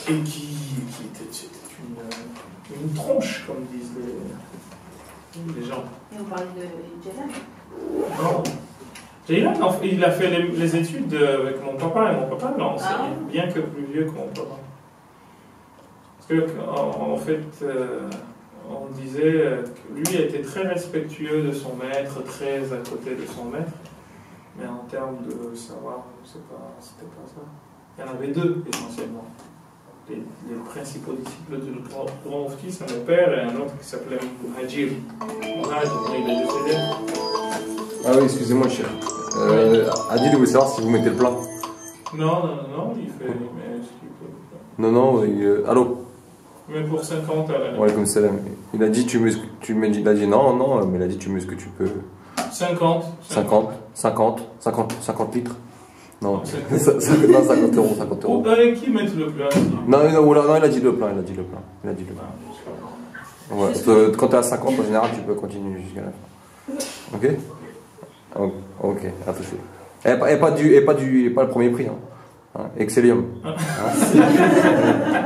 et qui était une tronche, comme disent les gens. Et on parlait de Jalen. Non. Jalen, il a fait les études avec mon papa, et mon papa l'a enseigné, bien que plus vieux que mon papa. Parce que, en fait, on disait que lui était très respectueux de son maître, très à côté de son maître, mais en termes de savoir, c'était pas ça. Il y en avait deux, essentiellement. Les principaux disciples du grand mufti, c'est mon père et un autre qui s'appelait Hajir. Il est décédé. Ah oui, excusez-moi, cher. Adil, il voulait savoir si vous mettez le plein. Non, il fait ce qu'il peut. Non, allô. Mais pour 50 à l'année. Ouais, comme ça. Il a dit, il a dit non, mais il a dit, tu mets ce que tu peux. 50 litres. Non, 50 euros. Qui met le plein? Non, il a dit le plein. Ouais, quand tu es à 50, en général, tu peux continuer jusqu'à la fin. Ok, à tout de suite. Et pas le premier prix. Hein, Excellium. Hein?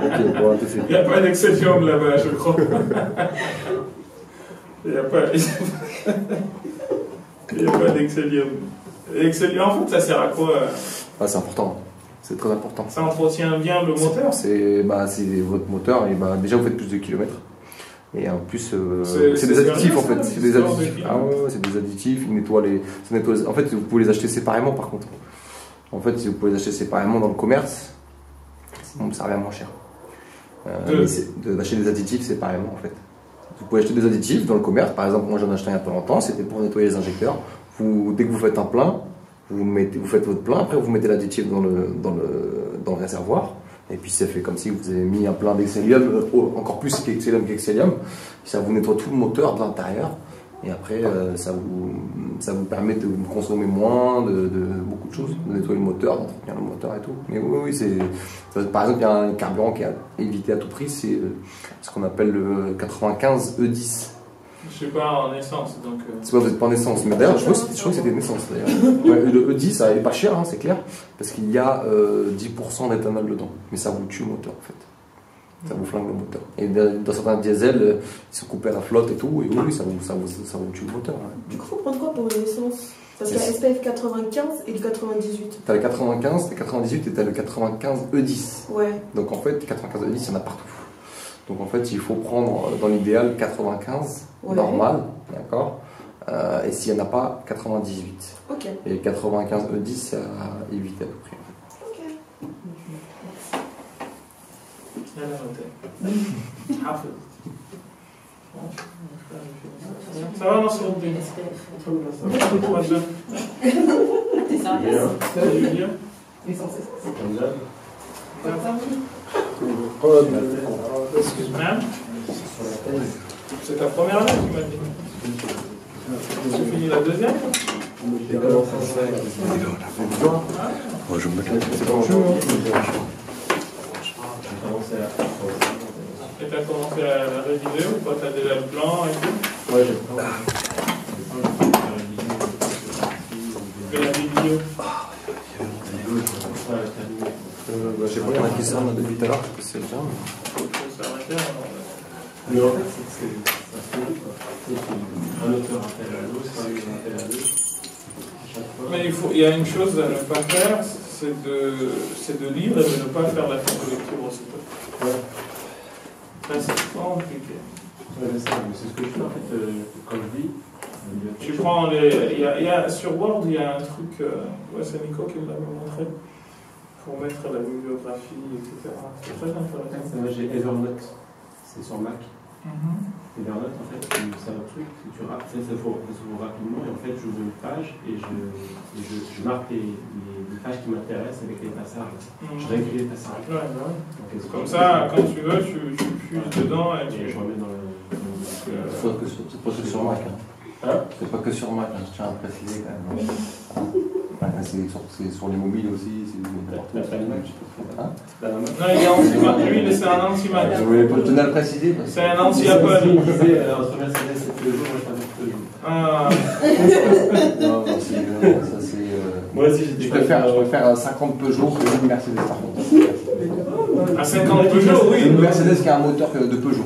Ok, bon, à tout de suite. Il n'y a pas d'Excellium là-bas, je crois. Il n'y a pas d'Excellium. En fait, ça sert à quoi? C'est important. C'est très important. Ça entretient bien le moteur? C'est votre moteur. Et déjà, vous faites plus de kilomètres. Et en plus, c'est des additifs en fait. C'est des additifs. Ah ouais, c'est des additifs. Ils nettoient en fait, vous pouvez les acheter séparément par contre. En fait, si vous pouvez les acheter séparément dans le commerce, ça revient moins cher. D'acheter des additifs séparément en fait. Vous pouvez acheter des additifs dans le commerce. Par exemple, moi j'en ai acheté il y a pas longtemps. C'était pour nettoyer les injecteurs. Dès que vous faites un plein, vous faites votre plein. Après, vous mettez l'additif dans le réservoir. Et puis c'est fait comme si vous avez mis un plein d'Excellium, encore plus qu'Excellium. Ça vous nettoie tout le moteur de l'intérieur. Et après, ça vous permet de consommer moins, de beaucoup de choses, de nettoyer le moteur, d'entretenir le moteur et tout. Mais oui, par exemple, il y a un carburant qui est à éviter à tout prix, c'est ce qu'on appelle le 95 E10. Je sais pas, en essence, donc... C'est pas, vous n'êtes pas en essence, mais d'ailleurs, je crois que c'était une essence, d'ailleurs. Ouais, le E10, ça n'est pas cher, hein, c'est clair, parce qu'il y a 10% d'éthanol dedans, mais ça vous tue le moteur, en fait. Ça vous flingue le moteur. Et dans certains diesels, ils sont coupés à la flotte et tout, et oui, ça vous tue le moteur. Ouais. Du coup, il faut prendre quoi pour l'essence? Parce qu'il y a SPF 95 et le 98. T'as le 95, le 98 et t'as le 95 E10. Ouais. Donc en fait, 95 E10, il y en a partout. Donc en fait, il faut prendre dans l'idéal 95, normal, d'accord, et s'il n'y en a pas, 98. Ok. Et 95 E10, c'est à éviter à tout prix. Ok. Ça va, non, c'est bon. T'es sérieux? Excuse-moi. C'est ta première année, tu m'as dit. Tu finis la deuxième? Moi, je me mets Et t'as commencé à la réviser ou pas? T'as déjà le plan et tout? Ouais, j'ai le plan. Tu fais la vidéo? Je sais pas, il y en a qui servent depuis tout à l'heure, je sais pas si c'est le terme. Mais en fait, c'est un auteur appelle à l'autre, un appelle à l'autre. Mais il y a une chose à ne pas faire, c'est de lire et de ne pas faire la photolecture aussitôt. Ouais. Ça, c'est compliqué. Ouais, c'est ce que je fais en fait quand je lis. Tu prends les. Sur Word, il y a un truc, c'est Nico qui me l'avait montré, pour mettre la bibliographie, etc. C'est très intéressant. Moi j'ai Evernote, c'est sur Mac. Evernote, en fait, c'est un truc que tu rappelles, ça s'ouvre rapidement, et en fait, j'ouvre une page et je marque les pages qui m'intéressent avec les passages. Je réécris les passages. Ouais, bah ouais. Donc, comme ça, quand tu veux, tu fuses dedans et je remets dans le. C'est pas que sur Mac. C'est pas que sur Mac, je tiens à préciser quand même. C'est sur les mobiles aussi, c'est Non, il est anti-Mac. Lui, c'est un anti-Mac. Je tenais à le préciser. C'est un anti-Apple. Il disait entre Mercedes et Peugeot, moi je t'avais Peugeot. Ah. Non, ça c'est. Moi aussi j'étais. Je préfère 50 Peugeot que une Mercedes par contre. À 50 Peugeot, oui. Une Mercedes qui a un moteur de Peugeot.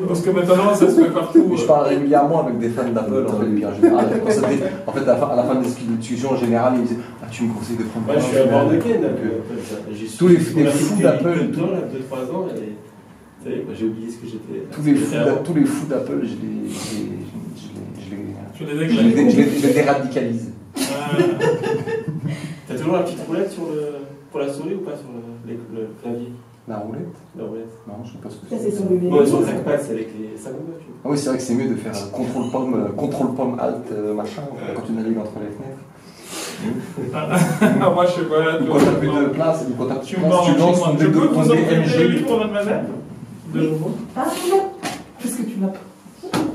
Parce que maintenant ça se fait partout. Je parle régulièrement avec des fans d'Apple en général. En fait, à la fin des discussions en général, ils disent ah, tu me conseilles de prendre. Moi, je suis à bord de Ken. Tous les fous d'Apple. 2-3 ans, et j'ai oublié ce que j'étais. Tous les fous d'Apple, je les déradicalise. T'as toujours la petite roulette pour la souris ou pas sur le clavier? La roulette? La roulette. Non, je sais pas ce que Ça, c'est. c'est sur le Bon, sur le trackpad, c'est avec les 5 mots. Ah oui, c'est vrai que c'est mieux de faire contrôle-pomme, alt, machin, quand tu navigues entre les fenêtres. Moi, je sais pas. Ou quand t'as plus de place, ou quand t'as plus de place, tu lances lances je peux vous en faire DMG. le livre, mademoiselle? De nouveau? Ah non. Qu'est-ce que tu l'as pas?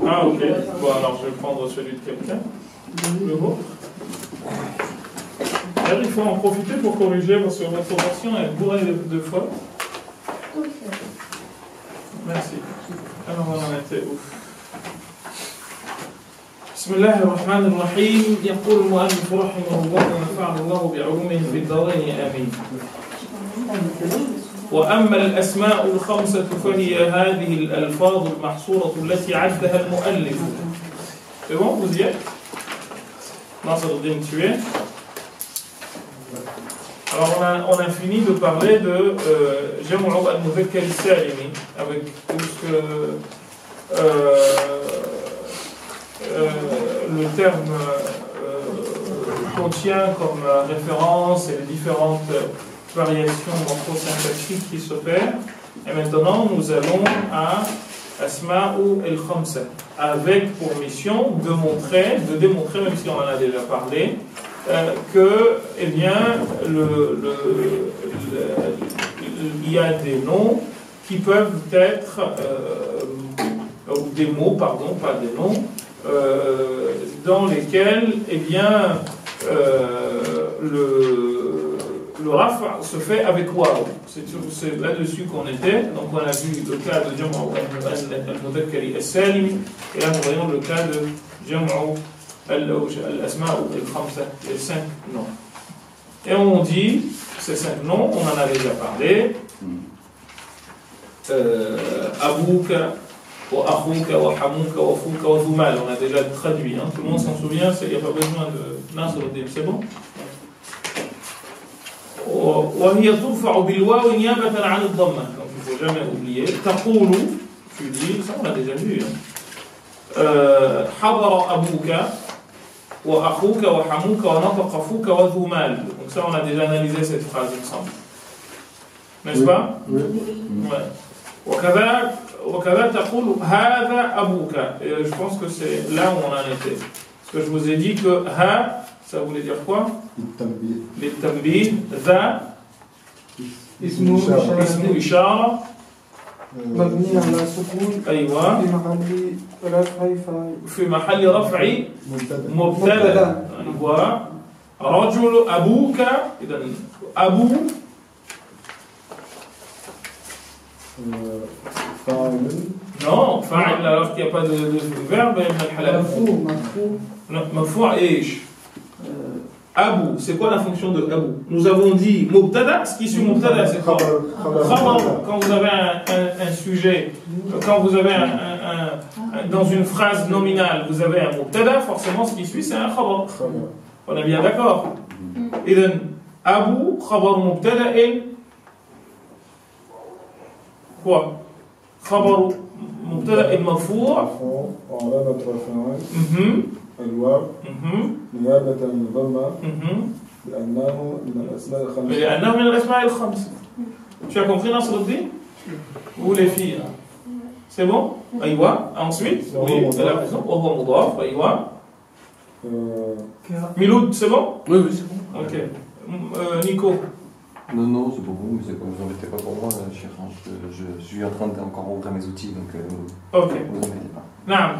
Ah, ok. Bon, alors je vais prendre celui de quelqu'un. Le vôtre. D'ailleurs, il faut en profiter pour corriger parce que votre version est bourrée de fautes. Merci. Alors, on en était ouf. بسم الله الرحمن الرحيم. يقول المؤلف رحمه الله ونفعنا الله بعلومه في الدارين آمين. وأما الأسماء الخمسة فهي هذه الألفاظ المحصورة التي عدها المؤلف. C'est bon, vous y êtes? Nasruddin, tu es? Alors on a fini de parler de Jam'u al-Mudhakkar al-Salimi avec tout ce que le terme contient comme référence et les différentes variations morphosyntaxiques qui s'opèrent. Et maintenant nous allons à Asma'u al-Khamsa avec pour mission de démontrer, même si on en a déjà parlé, que, eh bien, il y a des noms qui peuvent être, ou des mots, pardon, pas des noms, dans lesquels, eh bien, le rafa se fait avec waw. C'est là-dessus qu'on était. Donc on a vu le cas de Jam'u al-Mudhakkar al-Salimi, et là nous voyons le cas de Jam'u al-Asma' al-Khamsa, les 5 noms. Et on dit, ces 5 noms, on en a déjà parlé. Abouka, wa akhouka, wa hamouka, wa fouka, wa thumal. On a déjà traduit. Hein. Tout le monde s'en souvient, il n'y a pas besoin de Nasruddin, c'est bon? وهي ترفع بالواو نيابة عن الضمة. Donc il ne faut jamais oublier. تقول, tu dis, ça on l'a déjà vu. حضر أبوك وأخوك وحموك ونطق فوك وذو مال. Donc ça on a déjà analysé cette phrase ensemble. N'est-ce pas? Oui. Ouais. وكذا تقول هذا أبوك. Et je pense que c'est là où on en était. Parce que je vous ai dit que ha, ça voulait dire quoi? للتنبيه. ذا اسمه إشارة مبني على سكون أيوة في محل رفع مبتدأ. ورجل أبوك. إذا أبو non, فاعل alors qu'il n'y a pas de verbe. مرفوع إيش? Abou, c'est quoi la fonction de Abou? Nous avons dit Mubtada, ce qui suit Mubtada, c'est quoi? Khabar. Quand vous avez un sujet, quand vous avez dans une phrase nominale, vous avez un Mubtada, forcément ce qui suit c'est un Khabar. On est bien d'accord? Idhan, Abou, Khabar Mubtada et quoi? Khabar Mubtada et Marfou'. الواو نيابة عن الضمة لأنه من الأسماء الخمسة. لأنه من الأسماء الخمسة. Tu as compris Nasruddin? Ou les filles? C'est bon? أيوة. Ensuite, oui, c'est la raison. وهو مضاف. أيوة. Miloud, c'est bon? Oui, c'est bon. Ok. Nico? Non, c'est pour vous, mais vous embêtez pas pour moi, je suis en train d'encore ouvrir mes outils, donc ok. Vous embêtez pas. نعم.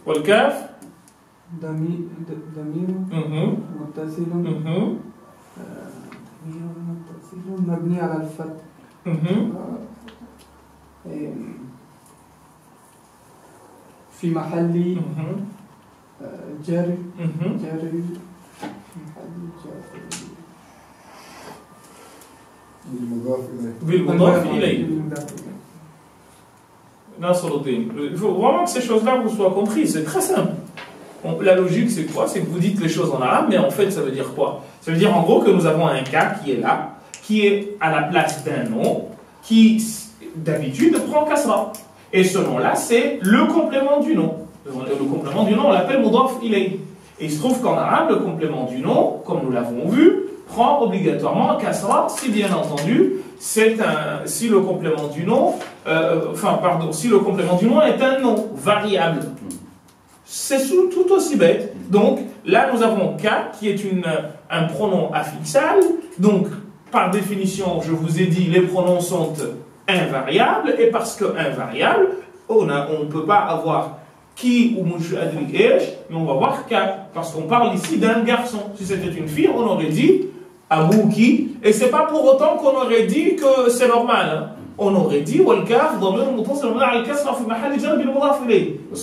والكاف؟ ضمير متصل مبني على الفتح في محل جر جر بالمضاف إليه. Nasruddin. Il faut vraiment que ces choses-là vous soient comprises, c'est très simple. La logique, c'est quoi? C'est que vous dites les choses en arabe, mais en fait, ça veut dire quoi? Ça veut dire en gros que nous avons un cas qui est là, qui est à la place d'un nom, qui d'habitude prend kasra. Et ce nom-là, c'est le complément du nom. Le complément du nom, on l'appelle mudaf ilay. Et il se trouve qu'en arabe, le complément du nom, comme nous l'avons vu, prend obligatoirement kasra, si bien entendu, si le complément du nom, si le complément du nom est un nom variable. C'est tout aussi bête. Donc, là, nous avons K, qui est un pronom affixal. Donc, par définition, je vous ai dit, les pronoms sont invariables. Et parce que invariables, on ne peut pas avoir qui ou mouch adrik esh, mais on va voir K. Parce qu'on parle ici d'un garçon. Si c'était une fille, on aurait dit Abouki. Et c'est pas pour autant qu'on aurait dit que c'est normal. Hein. On aurait dit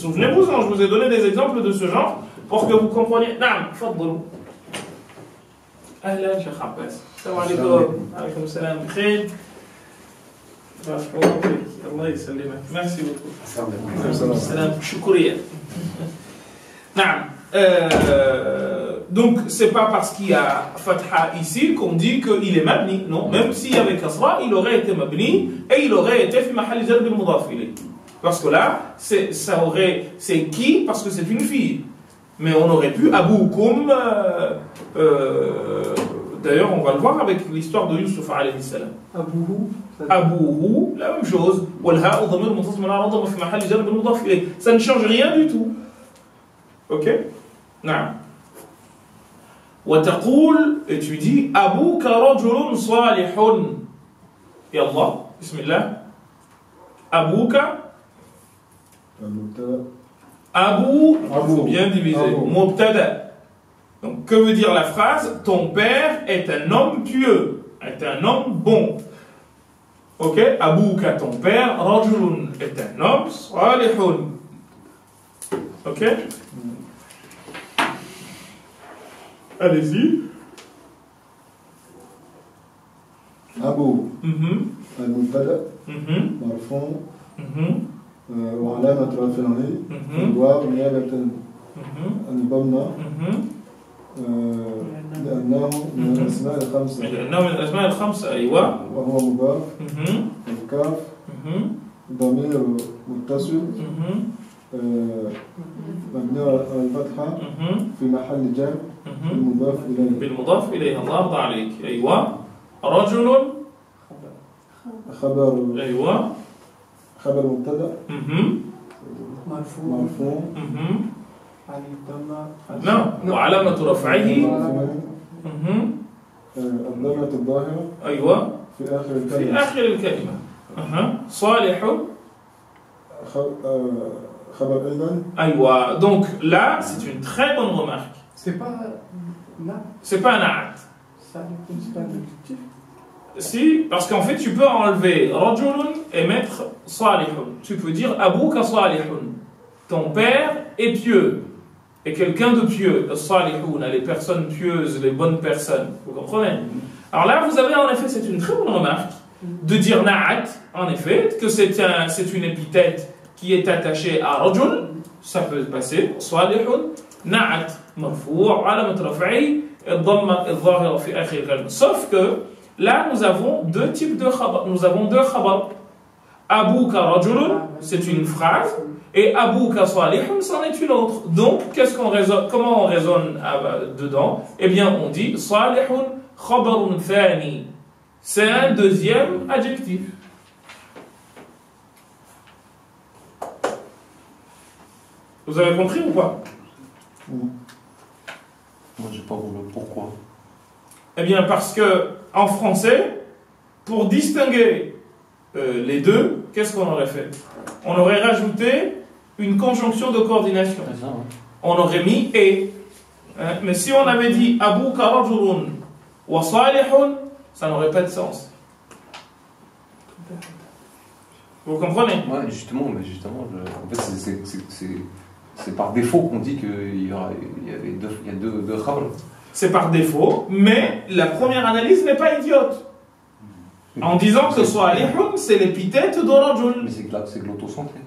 souvenez-vous, je vous ai donné des exemples de ce genre pour que vous compreniez. Naam, fadlou. Ahlan, Cheikh Abbas. Salam alaikum. Alaykoum salam. Khair. Allah ysallimak. Merci beaucoup. Salam. Shukriya. Naam. Donc, c'est pas parce qu'il y a Fatha ici qu'on dit qu'il est mabni, non. Même s'il y avait Kasra, il aurait été mabni et il aurait été fi mahal jar bil mudaf ilayh. Parce que là, c'est qui? Parce que c'est une fille. Mais on aurait pu Aboukoum. D'ailleurs, on va le voir avec l'histoire de Yusuf alayhi salam. Abouhou, la même chose. Ça ne change rien du tout. Ok? Non. وتقول, et tu dis أبوك رجل صالح. يا الله بسم الله. أبوك Abou, il faut bien diviser. Mubtada. Donc que veut dire la phrase? Ton père est un homme pieux, est un homme bon. Ok? Abouka, ton père, rajulun est un homme salihun. Ok? Allez-y. Abou. Al-Mubtada. Marfon. وعلامة رفعه الواو نيابة عن الضمة لأنه من الأسماء الخمسة. لأنه من الأسماء الخمسة أيوة. وهو مضاف. الكاف ضمير متصل مبني على الفتحة في محل جر بالمضاف إليه. بالمضاف إليه. الله يرضى عليك. أيوة. رجل خبر. أيوة. خبر مبتدأ مرفوع نعم وعلامة رفعه الضمة الظاهرة أيوة في آخر الكلمة. في آخر الكلمة. صالح خبر أيضا. أيوة. Donc là c'est une très bonne remarque. C'est pas là. C'est pas un na'at. Ça c'est pas l'adjectif. Si, parce qu'en fait, tu peux enlever rajulun et mettre salihun. Tu peux dire abouka salihun. Ton père est pieux. Et quelqu'un de pieux. Salihun, les personnes pieuses, les bonnes personnes. Vous comprenez? Alors là, vous avez en effet, c'est une très bonne remarque de dire na'at, en effet, que c'est une épithète qui est attachée à rajul. Ça peut passer. Salihun, na'at, marfou', alamat raf'i, dhamma al-zahira fi akhir al-kalma. Sauf que là, nous avons deux types de khabar. Nous avons deux khabar. Abouka rajulun, c'est une phrase, et Abouka salihun, c'en est une autre. Donc, comment on raisonne dedans? Eh bien, on dit salihun khabarun thani. C'est un deuxième adjectif. Vous avez compris ou pas? Moi, j'ai pas compris pourquoi. Eh bien, parce que en français, pour distinguer les deux, qu'est-ce qu'on aurait fait? On aurait rajouté une conjonction de coordination. On aurait mis et. Mais si on avait dit Abouka rajulun wa salihun, ça n'aurait pas de sens. Vous comprenez? Ouais, justement, en fait, c'est par défaut qu'on dit qu'il y a deux khabr. C'est par défaut, mais la première analyse n'est pas idiote. En disant que Salihun, c'est l'épithète de Rajul. Mais c'est glottocentré.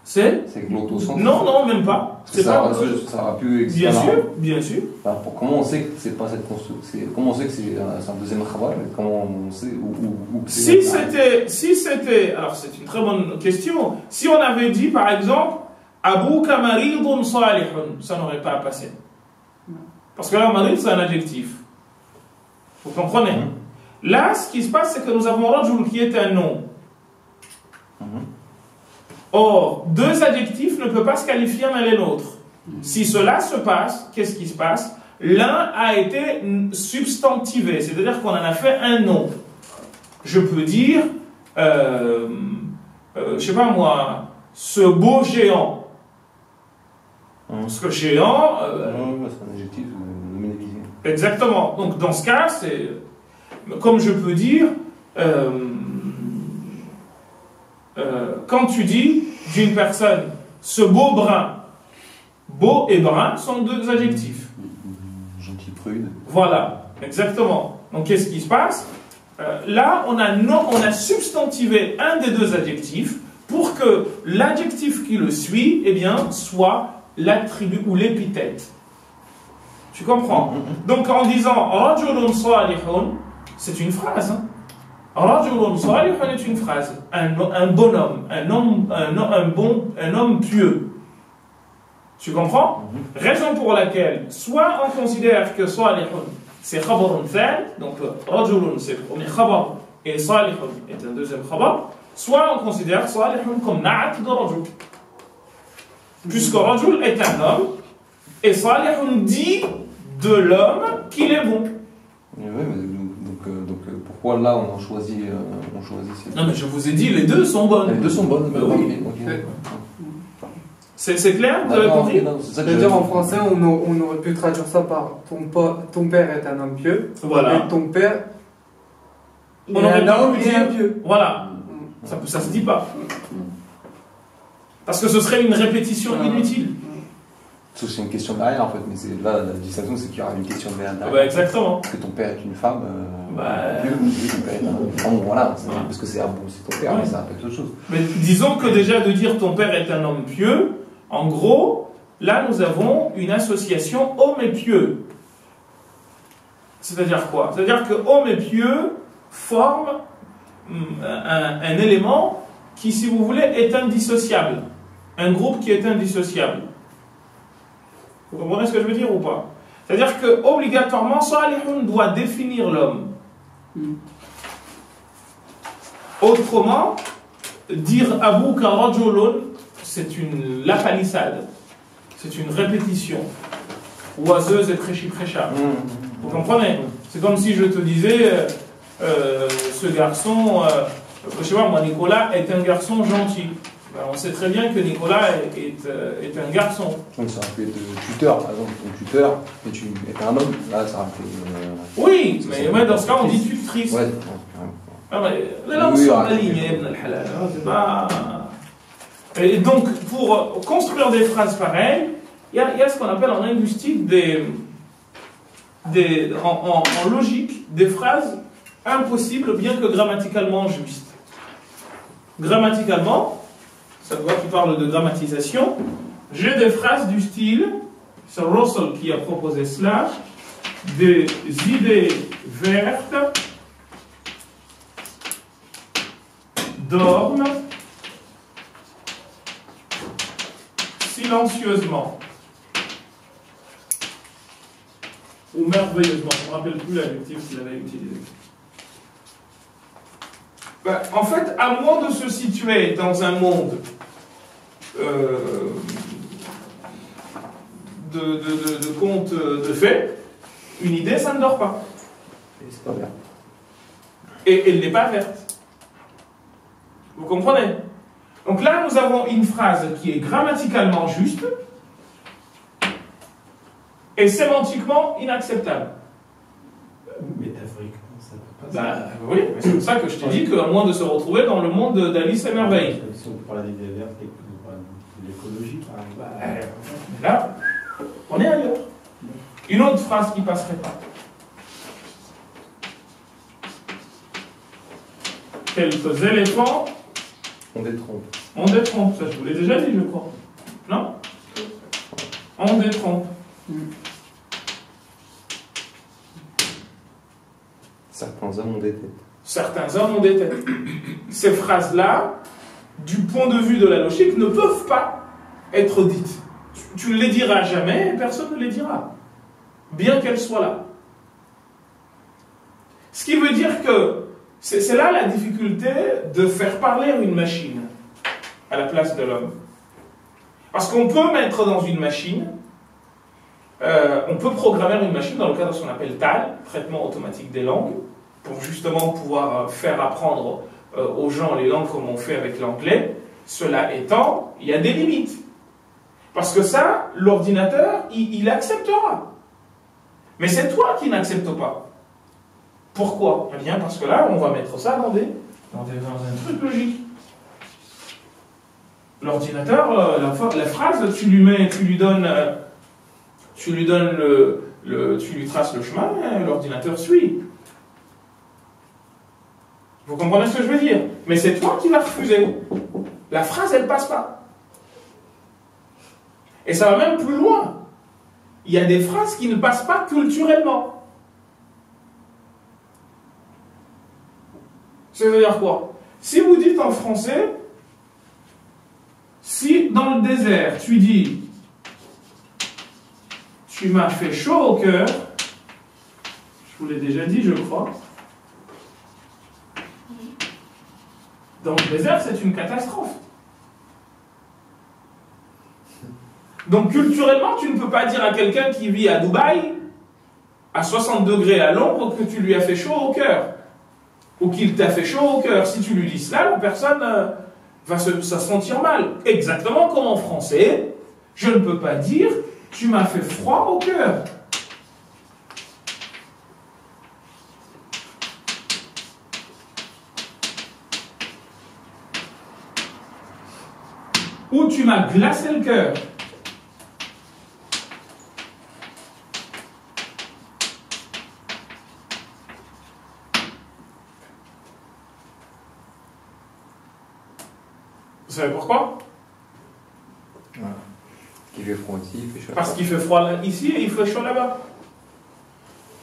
C'est glottocentré. Non, même pas. Ça aurait pu exister. Bien sûr. Alors, comment on sait que c'est pas cette construction? Comment on sait que c'est un deuxième khabar? Comment on sait où si c'était. Alors, c'est une très bonne question. Si on avait dit, par exemple, Abouka maridun salihun, ça n'aurait pas passé. Parce que là, marid, c'est un adjectif. Vous comprenez? Là, ce qui se passe, c'est que nous avons Rajul qui est un nom. Or, deux adjectifs ne peuvent pas se qualifier l'un et l'autre. Si cela se passe, qu'est-ce qui se passe? L'un a été substantivé, c'est-à-dire qu'on en a fait un nom. Je peux dire, je sais pas moi, ce beau géant. Ce géant. c'est un adjectif nominalisé. Exactement. Donc, dans ce cas, c'est. Comme je peux dire, quand tu dis d'une personne ce beau brun, beau et brun sont deux adjectifs. Gentil, prude. Voilà, exactement. Donc qu'est-ce qui se passe? Là, on a substantivé un des deux adjectifs pour que l'adjectif qui le suit, eh bien, soit l'attribut ou l'épithète. Tu comprends? Donc en disant Rajulun salihun, c'est une phrase. Rajulun salihun est une phrase. Un bonhomme, un homme pieux. Tu comprends? Raison pour laquelle, soit on considère que salihun c'est khabarun thani, donc Rajulun c'est le premier khabar et salihun est un deuxième khabar, soit on considère salihun comme na'at de Rajul. Puisque Rajul est un homme et salihun dit de l'homme qu'il est bon. Oui, mais donc pourquoi là on choisit ces... Non mais je vous ai dit, les deux sont bonnes. Les deux sont bonnes. Oui. Okay. C'est clair? Vous avez compris? C'est-à-dire en français, on aurait pu traduire ça par ton père est un homme pieux. Voilà. Et ton père on aurait un homme pu et un dire, pieux. voilà. Ça se dit pas. Parce que ce serait une répétition inutile. C'est une question derrière en fait, mais là la distinction c'est qu'il y aura une question derrière. Bah, exactement. Parce que ton père est une femme, ton père est un homme, voilà, parce que c'est ton père, mais ça répète autre chose. Mais disons que déjà de dire ton père est un homme pieux, en gros, là nous avons une association homme et pieux. C'est-à-dire quoi? C'est-à-dire que homme et pieux forment un élément qui, si vous voulez, est indissociable. Un groupe qui est indissociable. Vous comprenez ce que je veux dire ou pas? C'est-à-dire que obligatoirement, Salihun doit définir l'homme. Autrement, dire Abouka Rajulun, c'est la palissade, c'est une répétition oiseuse et prêchi-prêcha. Vous comprenez? C'est comme si je te disais, ce garçon, je sais pas moi, Nicolas est un garçon gentil. Ben, on sait très bien que Nicolas est un garçon. Donc ça aurait pu être tuteur, par exemple. Ton tuteur est un homme, là ça aurait pu... Oui, mais dans ce cas on dit tutrice. Ouais. Les langues sont alignées, c'est pas... Et donc, pour construire des phrases pareilles, il y a ce qu'on appelle en linguistique en logique, des phrases impossibles, bien que grammaticalement justes. Grammaticalement, ça doit tu parles de grammatisation, j'ai des phrases du style, c'est Russell qui a proposé cela, des idées vertes dorment silencieusement ou merveilleusement, je ne me rappelle plus l'adjectif qu'il avait utilisé. Ben, en fait, à moins de se situer dans un monde de contes de faits, une idée, ça ne dort pas. Et c'est pas vert. Et elle n'est pas verte. Vous comprenez? Donc là, nous avons une phrase qui est grammaticalement juste et sémantiquement inacceptable. Métaphoriquement, ça peut Bah oui, mais c'est pour ça que je te dis qu'à moins de se retrouver dans le monde d'Alice et Merveille. Si on peut parler des verts, de l'écologie, par exemple. Là, on est ailleurs. Une autre phrase qui passerait pas. Quelques éléphants On détrompe. ont des trompes. Ça, je vous l'ai déjà dit, je crois. Non? Ont des trompes. Certains hommes ont des têtes. Certains hommes ont des têtes. Ces phrases-là, du point de vue de la logique, ne peuvent pas être dites. Tu ne les diras jamais et personne ne les dira. Bien qu'elles soient là. Ce qui veut dire que c'est là la difficulté de faire parler une machine à la place de l'homme. Parce qu'on peut mettre dans une machine, on peut programmer une machine dans le cadre de ce qu'on appelle TAL, traitement automatique des langues, pour justement pouvoir faire apprendre aux gens les langues comme on fait avec l'anglais. Cela étant, il y a des limites. Parce que ça, l'ordinateur, il acceptera. Mais c'est toi qui n'acceptes pas. Pourquoi? Eh bien, parce que là, on va mettre ça dans un truc logique. L'ordinateur, la phrase, tu lui traces le chemin, l'ordinateur suit. Vous comprenez ce que je veux dire? Mais c'est toi qui vas refuser. La phrase, elle passe pas. Et ça va même plus loin. Il y a des phrases qui ne passent pas culturellement. Ça veut dire quoi? Si vous dites en français, si dans le désert, tu dis « Tu m'as fait chaud au cœur », je vous l'ai déjà dit, je crois. Dans le désert, c'est une catastrophe. Donc culturellement, tu ne peux pas dire à quelqu'un qui vit à Dubaï, à 60 degrés à l'ombre, que tu lui as fait chaud au cœur. Ou qu'il t'a fait chaud au cœur. Si tu lui dis cela, la personne va se sentir mal. Exactement comme en français, je ne peux pas dire « tu m'as fait froid au cœur ». Ou « tu m'as glacé le cœur ». Vous savez pourquoi? Voilà. Il fait froid ici, il fait chaud là-bas. Parce qu'il fait froid ici et il fait chaud là-bas.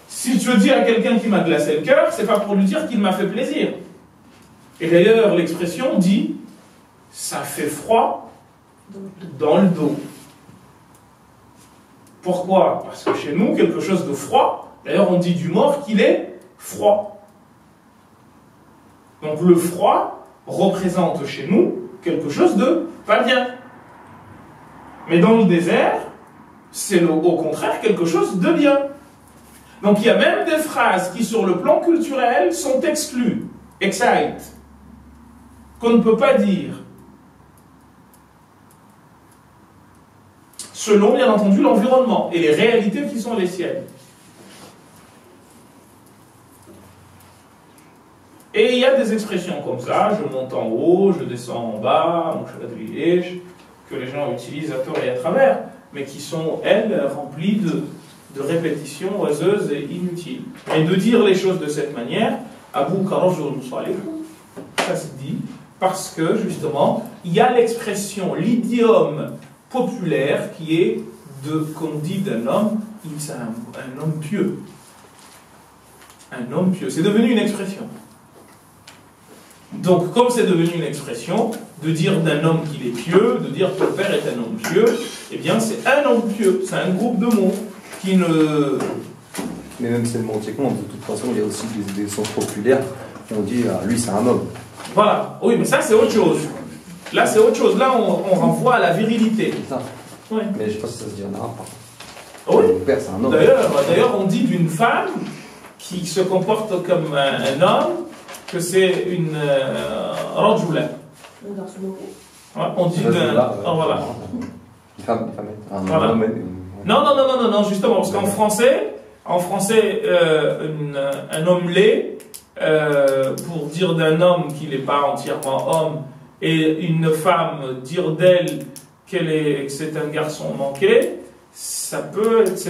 Si je dis à quelqu'un qui m'a glacé le cœur, c'est pas pour lui dire qu'il m'a fait plaisir. Et d'ailleurs, l'expression dit « ça fait froid dans le dos ». Pourquoi? Parce que chez nous, quelque chose de froid, d'ailleurs on dit du mort qu'il est froid. Donc le froid représente chez nous quelque chose de pas bien. Mais dans le désert, c'est au contraire quelque chose de bien. Donc il y a même des phrases qui, sur le plan culturel, sont exclues, excite, qu'on ne peut pas dire. Selon, bien entendu, l'environnement et les réalités qui sont les siennes. Et il y a des expressions comme ça, je monte en haut, je descends en bas, que les gens utilisent à tort et à travers, mais qui sont, elles, remplies de répétitions oiseuses et inutiles. Mais de dire les choses de cette manière, Abu Karajul Salih, ça se dit parce que, justement, il y a l'expression, l'idiome populaire qui est qu'on dit d'un homme, c'est un homme pieux. Un homme pieux. C'est devenu une expression. Donc, comme c'est devenu une expression, de dire d'un homme qu'il est pieux, de dire que le père est un homme pieux, eh bien, c'est un homme pieux. C'est un groupe de mots qui ne... Mais même sémantiquement, de toute façon, il y a aussi des sens populaires. On dit, lui, c'est un homme. Voilà. Oui, mais ça, c'est autre chose. Là, c'est autre chose. Là, on renvoie à la virilité. C'est ça. Oui. Mais je sais pas si ça se dit en arabe. Oui. Le père, c'est un homme. D'ailleurs, on dit d'une femme qui se comporte comme un homme que c'est une rajula. On dit d'un... voilà. Une femme. Voilà. Non, justement, parce qu'en français, un homme laid, pour dire d'un homme qu'il n'est pas entièrement homme, et une femme dire d'elle que c'est un garçon manqué, c'est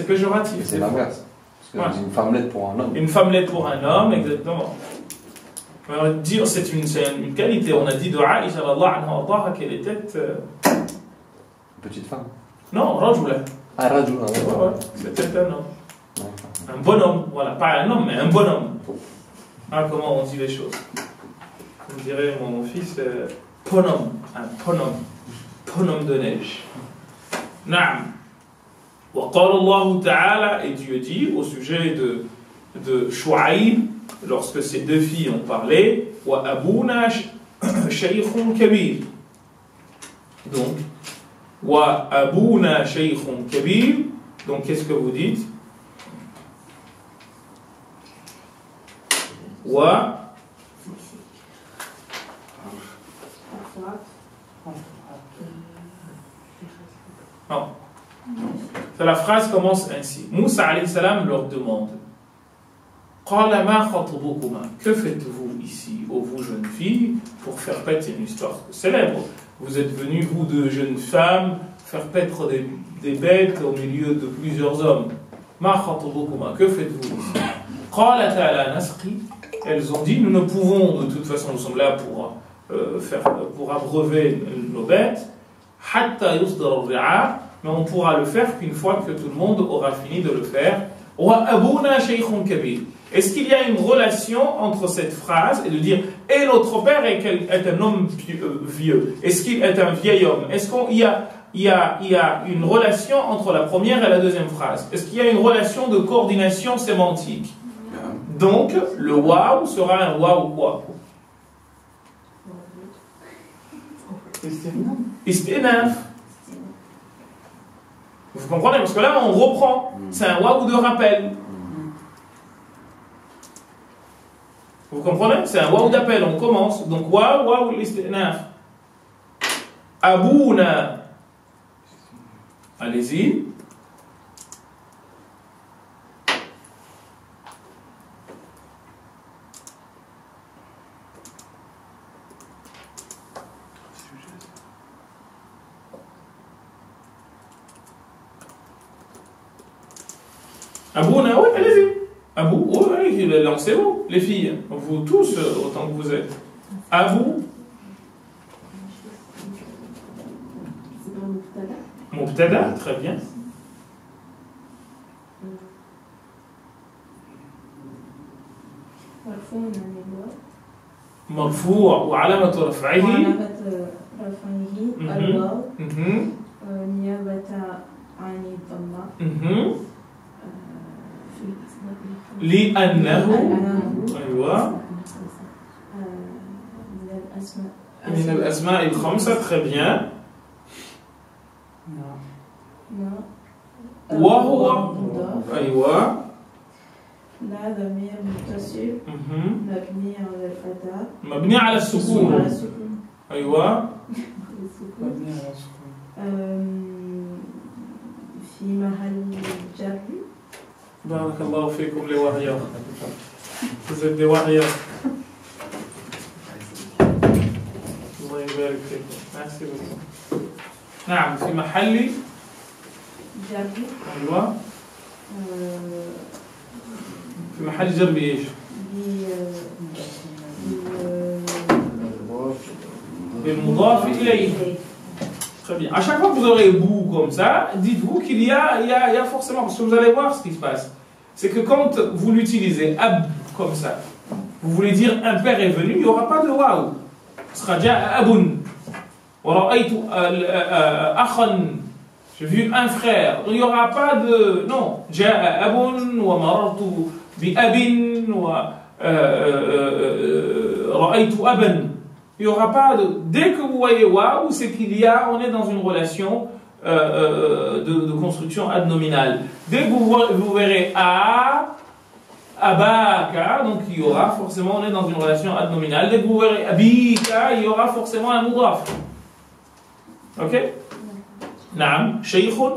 péjoratif. C'est l'inverse. Parce que une femmelette pour un homme. Une femmelette pour un homme, exactement. Alors, dire c'est une qualité. On a dit de Aïcha qu'elle était petite femme. Non, Rajoula. Ah, Rajoula. Ouais, c'était un homme. Un bonhomme, voilà, pas un homme, mais un bonhomme. Ah, comment on dit les choses? Comme dirait mon fils, bonhomme, un bonhomme de neige. Naam. Wa qala Allah Ta'ala, et Dieu dit au sujet de Shu'aib, lorsque ces deux filles ont parlé, wa abuna shaykhun kabir. Donc, wa abuna shaykhun kabir. Donc, qu'est-ce que vous dites? Wa. Non. La phrase commence ainsi. Moussa alayhi salam leur demande: Qala ma khatubukuma, que faites-vous ici, ô vous jeunes filles, pour faire paître une histoire célèbre? Vous êtes venus, vous deux jeunes femmes, faire paître des bêtes au milieu de plusieurs hommes. Ma khatubukuma, que faites-vous ici? Qala ta'ala nasqi. Elles ont dit: nous ne pouvons, de toute façon, nous sommes là pour abreuver nos bêtes. Hatta yusdar ar-ri'a, mais on pourra le faire qu'une fois que tout le monde aura fini de le faire. Wa abuna shaykhun kabir. Est-ce qu'il y a une relation entre cette phrase et de dire et notre père est un homme vieux? Est-ce qu'il est un vieil homme? Est-ce qu'il y a une relation entre la première et la deuxième phrase? Est-ce qu'il y a une relation de coordination sémantique? Donc, le waouh sera un waouh quoi? Istinaf. Vous comprenez? Parce que là, on reprend. C'est un waouh de rappel. Vous comprenez? C'est un waouh d'appel. On commence. Donc, waouh, l'istinaf. Abouna. Allez-y. Abouna, oui, allez-y. Abou, oui, lancez-vous, les filles. Vous tous, autant que vous êtes. Abou. Mubtada, très bien. مرفوع وعلامة رفعه الواو نيابة عن الضمة لأنه أيوة من الأسماء الخمسة très bien وهو أيوة لا ضمير متصل مبني على الفتح مبني على السكون أيوة مبني على السكون في محل جر. بارك الله فيكم les warriors. Vous êtes des warriors. الله يبارك فيكم. Merci beaucoup. نعم في محل جر. أيوة. في محل جر بإيش؟ بالمضاف إليه. Très bien. À chaque fois que vous aurez bout comme ça, dites-vous qu'il y a forcément, parce que vous allez voir ce qui se passe. C'est que quand vous l'utilisez ab comme ça, vous voulez dire un père est venu, il n'y aura pas de waouh. Ce sera déjà abun. J'ai vu un frère. Il n'y aura pas de. Non. Ja'a abun wa marartu bi abin wa ra'aytu aban. Il n'y aura pas de. Dès que vous voyez waouh, c'est on est dans une relation de construction adnominale. Dès que vous verrez abaka, donc il y aura forcément, on est dans une relation adnominale. Dès que vous verrez abika, il y aura forcément un mudaf. Ok? Naam, shaykhun.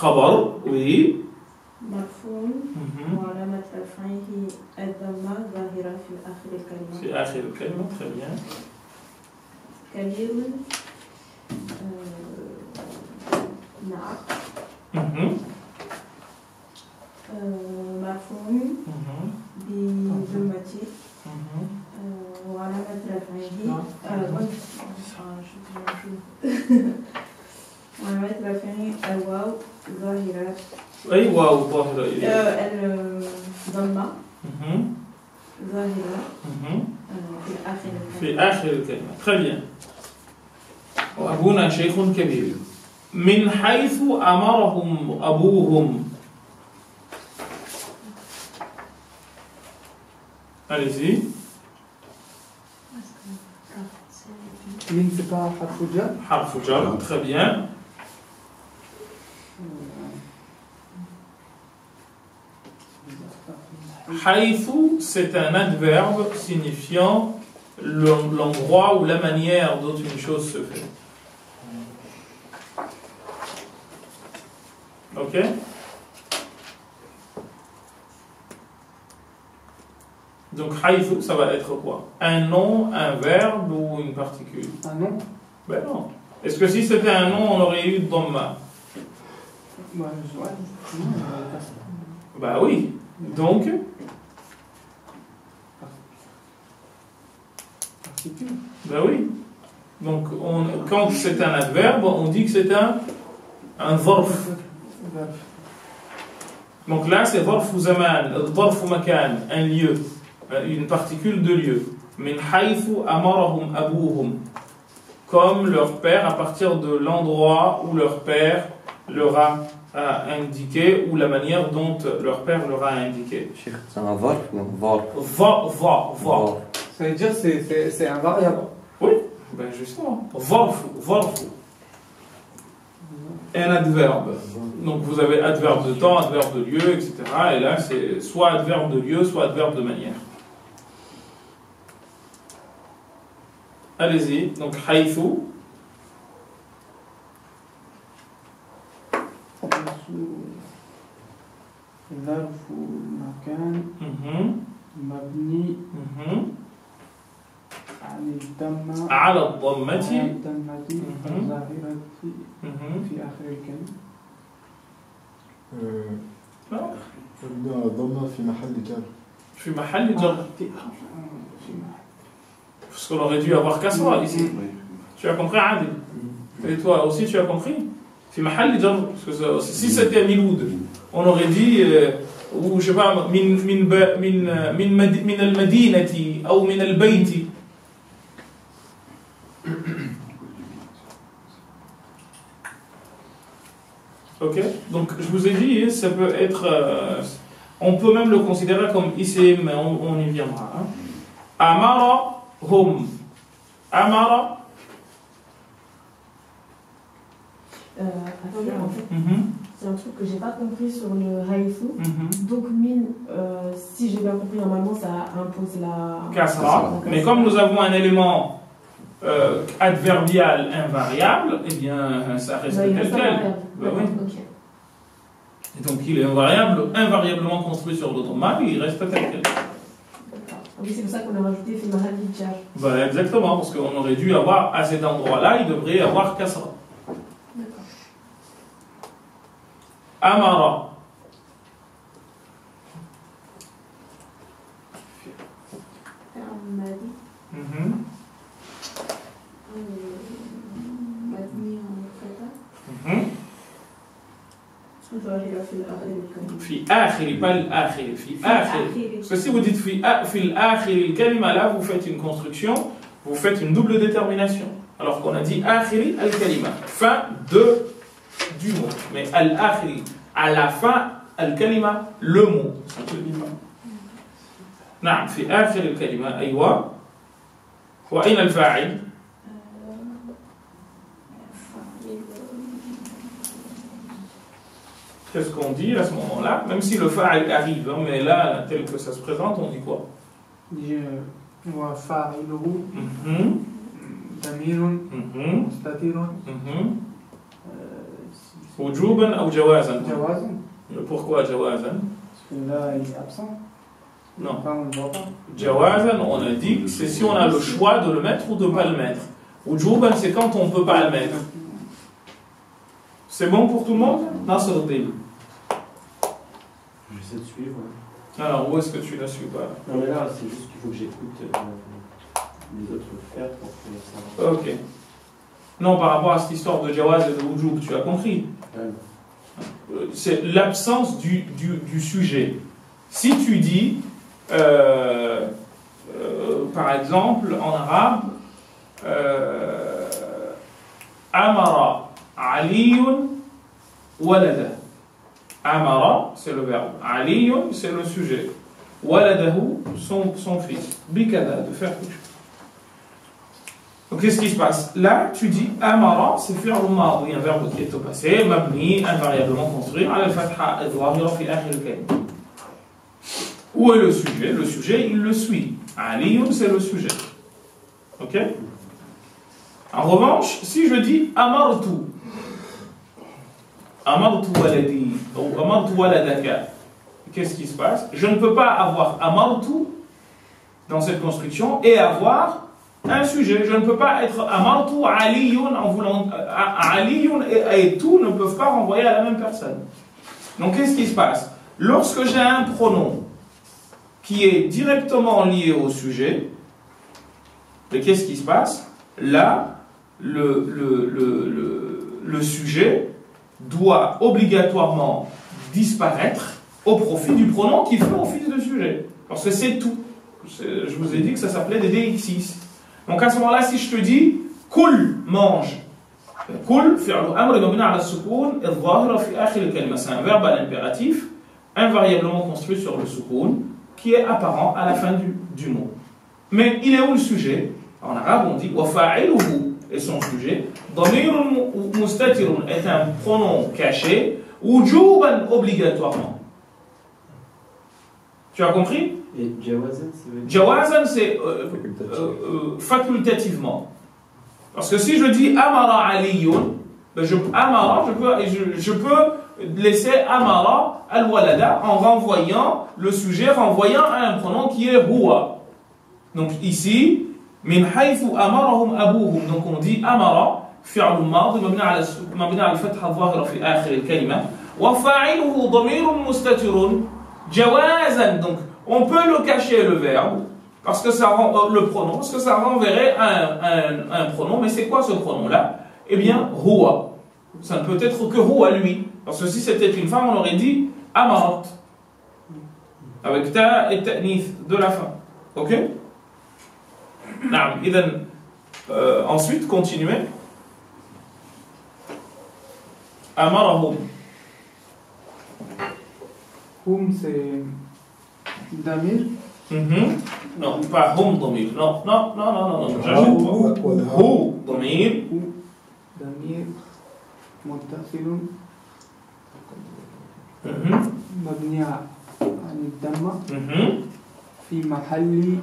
Khabar, oui. مرفوع وعلامة رفعه الضمة ظاهرة في آخر الكلمة. في آخر الكلمة, très bien. كبير نعم. مرفوع بضمة وعلامة رفعه وعلامة رفعه الواو ظاهرة. أي واو ظاهرة؟ الضمة ظاهرة في آخر الكلمة. Très bien. وأبونا شيخ كبير. من حيث أمرهم أبوهم. Allez-y. من c'est pas حرف جر. حرف جر, très bien. حيث, c'est un adverbe signifiant l'endroit ou la manière dont une chose se fait. Ok? Donc, حيث, ça va être quoi? Un nom, un verbe ou une particule? Un nom? Ben non. Est-ce que si c'était un nom, on aurait eu dhamma? Bah oui. Donc, ben oui. Donc, quand c'est un adverbe, on dit que c'est un zarf. Donc là, c'est zarf zaman, zarf makan, un lieu, une particule de lieu. Min haythu amarahum abuhum. Comme leur père, à partir de l'endroit où leur père leur a indiqué, ou la manière dont leur père leur a indiqué. C'est un var, non, var. Va. Ça veut dire c'est un variable. Oui, ben justement. Varfu. Un adverbe. Donc vous avez adverbe de temps, adverbe de lieu, etc. Et là, c'est soit adverbe de lieu, soit adverbe de manière. Allez-y. Donc, haythu. ظرف مكان مبني على الضمة الظاهرة في آخر الكلمة. ضمة في محل جر. في محل جر. Parce qu'on aurait dû avoir kasra ici. Tu as compris, Adil? Et toi aussi, tu as compris? في محل جر. Parce que si c'était Miloud, on aurait dit, ou je sais pas, من المدينة أو من البيت. Ok, donc je vous ai dit, ça peut être, on peut même le considérer comme ici, mais on y viendra. Hein. Amara hum. Amara. Attendez, en fait, c'est un truc que j'ai pas compris sur le haïfou. Donc, si j'ai bien compris, normalement, ça impose la Kasra. Mais comme nous avons un élément adverbial invariable, eh bien, ça reste tel quel. Ben oui. Okay. Et donc, il est invariablement construit sur le dhamma, il reste tel quel. Oui, c'est pour ça qu'on a rajouté fi mahal jar. Ben, exactement, parce qu'on aurait dû avoir, à cet endroit-là, il devrait y avoir kasra. D'accord. Amara. في آخر pas الآخر في آخر. Parce que si vous dites في الآخر الكلمة, là vous faites une construction, vous faites une double détermination. Alors qu'on a dit آخر الكلمة, fin du mot. Mais الآخر, à la fin, الكلمة, le mot. نعم في آخر الكلمة. أيوة. وأين الفاعل؟ Qu'est-ce qu'on dit à ce moment-là? Même si le fa'il arrive, hein, mais là, tel que ça se présente, on dit quoi? وفاعله ضمير مستتر Wujouban ou jawazan? Jawazan. Pourquoi jawazan? Parce que là, il est absent. Non. Enfin, on ne le voit pas. Jawazan, on a dit que c'est si on a le choix de le mettre ou de ne pas le mettre. Wujouban, c'est quand on ne peut pas le mettre. C'est bon pour tout le monde? Nasr Din. J'essaie de suivre. Alors, où est-ce que tu ne suis pas? Non, mais là, c'est juste qu'il faut que j'écoute les autres faire pour que ça. Ok. Non, par rapport à cette histoire de Jawaz et de Wujub, tu as compris? C'est l'absence du sujet. Si tu dis, par exemple, en arabe, Amara Aliyun Walada. Amara, c'est le verbe. Aliyun, c'est le sujet. Waladahu, son fils. Bikada, de faire quelque chose. Donc, qu'est-ce qui se passe? Là, tu dis Amara, c'est fi'l madi, un verbe qui est au passé, mabni, invariablement construit, ala al-fatha al-zahira fi akhir al-kalima. Où est le sujet? Le sujet, il le suit. Aliyun, c'est le sujet. Ok? En revanche, si je dis Amartu waladi, ou Amartu waladaka, qu'est-ce qui se passe? Je ne peux pas avoir Amartu dans cette construction et avoir un sujet. Je ne peux pas être Amartu Aliyun en voulant. Aliyun et tout ne peuvent pas renvoyer à la même personne. Donc qu'est-ce qui se passe? Lorsque j'ai un pronom qui est directement lié au sujet, qu'est-ce qui se passe? Là, le sujet doit obligatoirement disparaître au profit du pronom qui fait office de sujet. Parce que c'est tout. Je vous ai dit que ça s'appelait des DX6. Donc à ce moment-là, si je te dis Kul, mange. Kul, fi'l amr mabni ala al-sukun, al-zahira fi akhir al-kalima. C'est un verbe à l'impératif, invariablement construit sur le sukun, qui est apparent à la fin du mot. Mais il est où le sujet? En arabe, on dit wa fa'iluhu, et son sujet. Damirun mustatirun est un pronom caché, wujuban obligatoirement. Tu as compris? Et Jawazan, c'est Jawazan, c'est facultativement. Parce que si je dis Amara Aliyun, ben Amara, je peux laisser Amara al-Walada en renvoyant le sujet, renvoyant à un pronom qui est Huwa. Donc ici, Min haythu amarahum abuhum. Donc on dit Amara, fi'l madi, mabni ala al-fatha al-zahira fi akhir al-kalima, wa fa'iluhu damirun mustatirun, Jawazan. Donc on peut le cacher le verbe, parce que ça rend le pronom, parce que ça renverrait un pronom. Mais c'est quoi ce pronom-là? Eh bien, huwa. Ça ne peut être que huwa, lui. Parce que si c'était une femme, on aurait dit amarat. Avec ta et ta'nith de la fin. Ok? Ensuite, continuez. Amarahum. Hum, c'est Damir. Non, pas hum damir. Non. J'ajoute pas. Hu damir. Damir. Muttasilun. مبني عن الدم في محل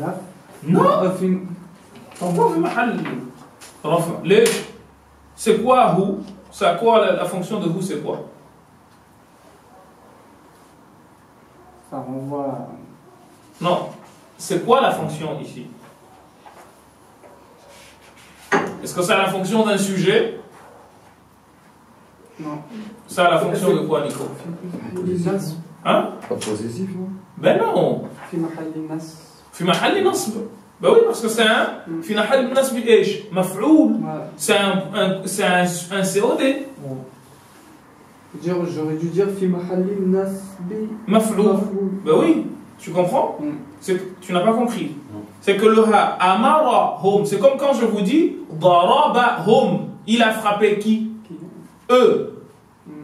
رفع. Non. Pourquoi في محل رفع? ليش? C'est quoi hu? C'est quoi la fonction de hu? C'est quoi? Ça renvoie. Non. C'est quoi la fonction ici? Est-ce que c'est la fonction d'un sujet? Non. C'est la fonction de quoi, Nico? Hein? Pas possessif, non? Ben non. في محل النصب. في محل نصب. Ben oui, parce que c'est un. في محل نصب ايش؟ مفعول. C'est un COD. J'aurais dû dire في محل النصب. مفعول. Ben oui, tu comprends? Tu n'as pas compris. C'est que le ha, amara hum, c'est comme quand je vous dis daraba hum, il a frappé qui? Eux.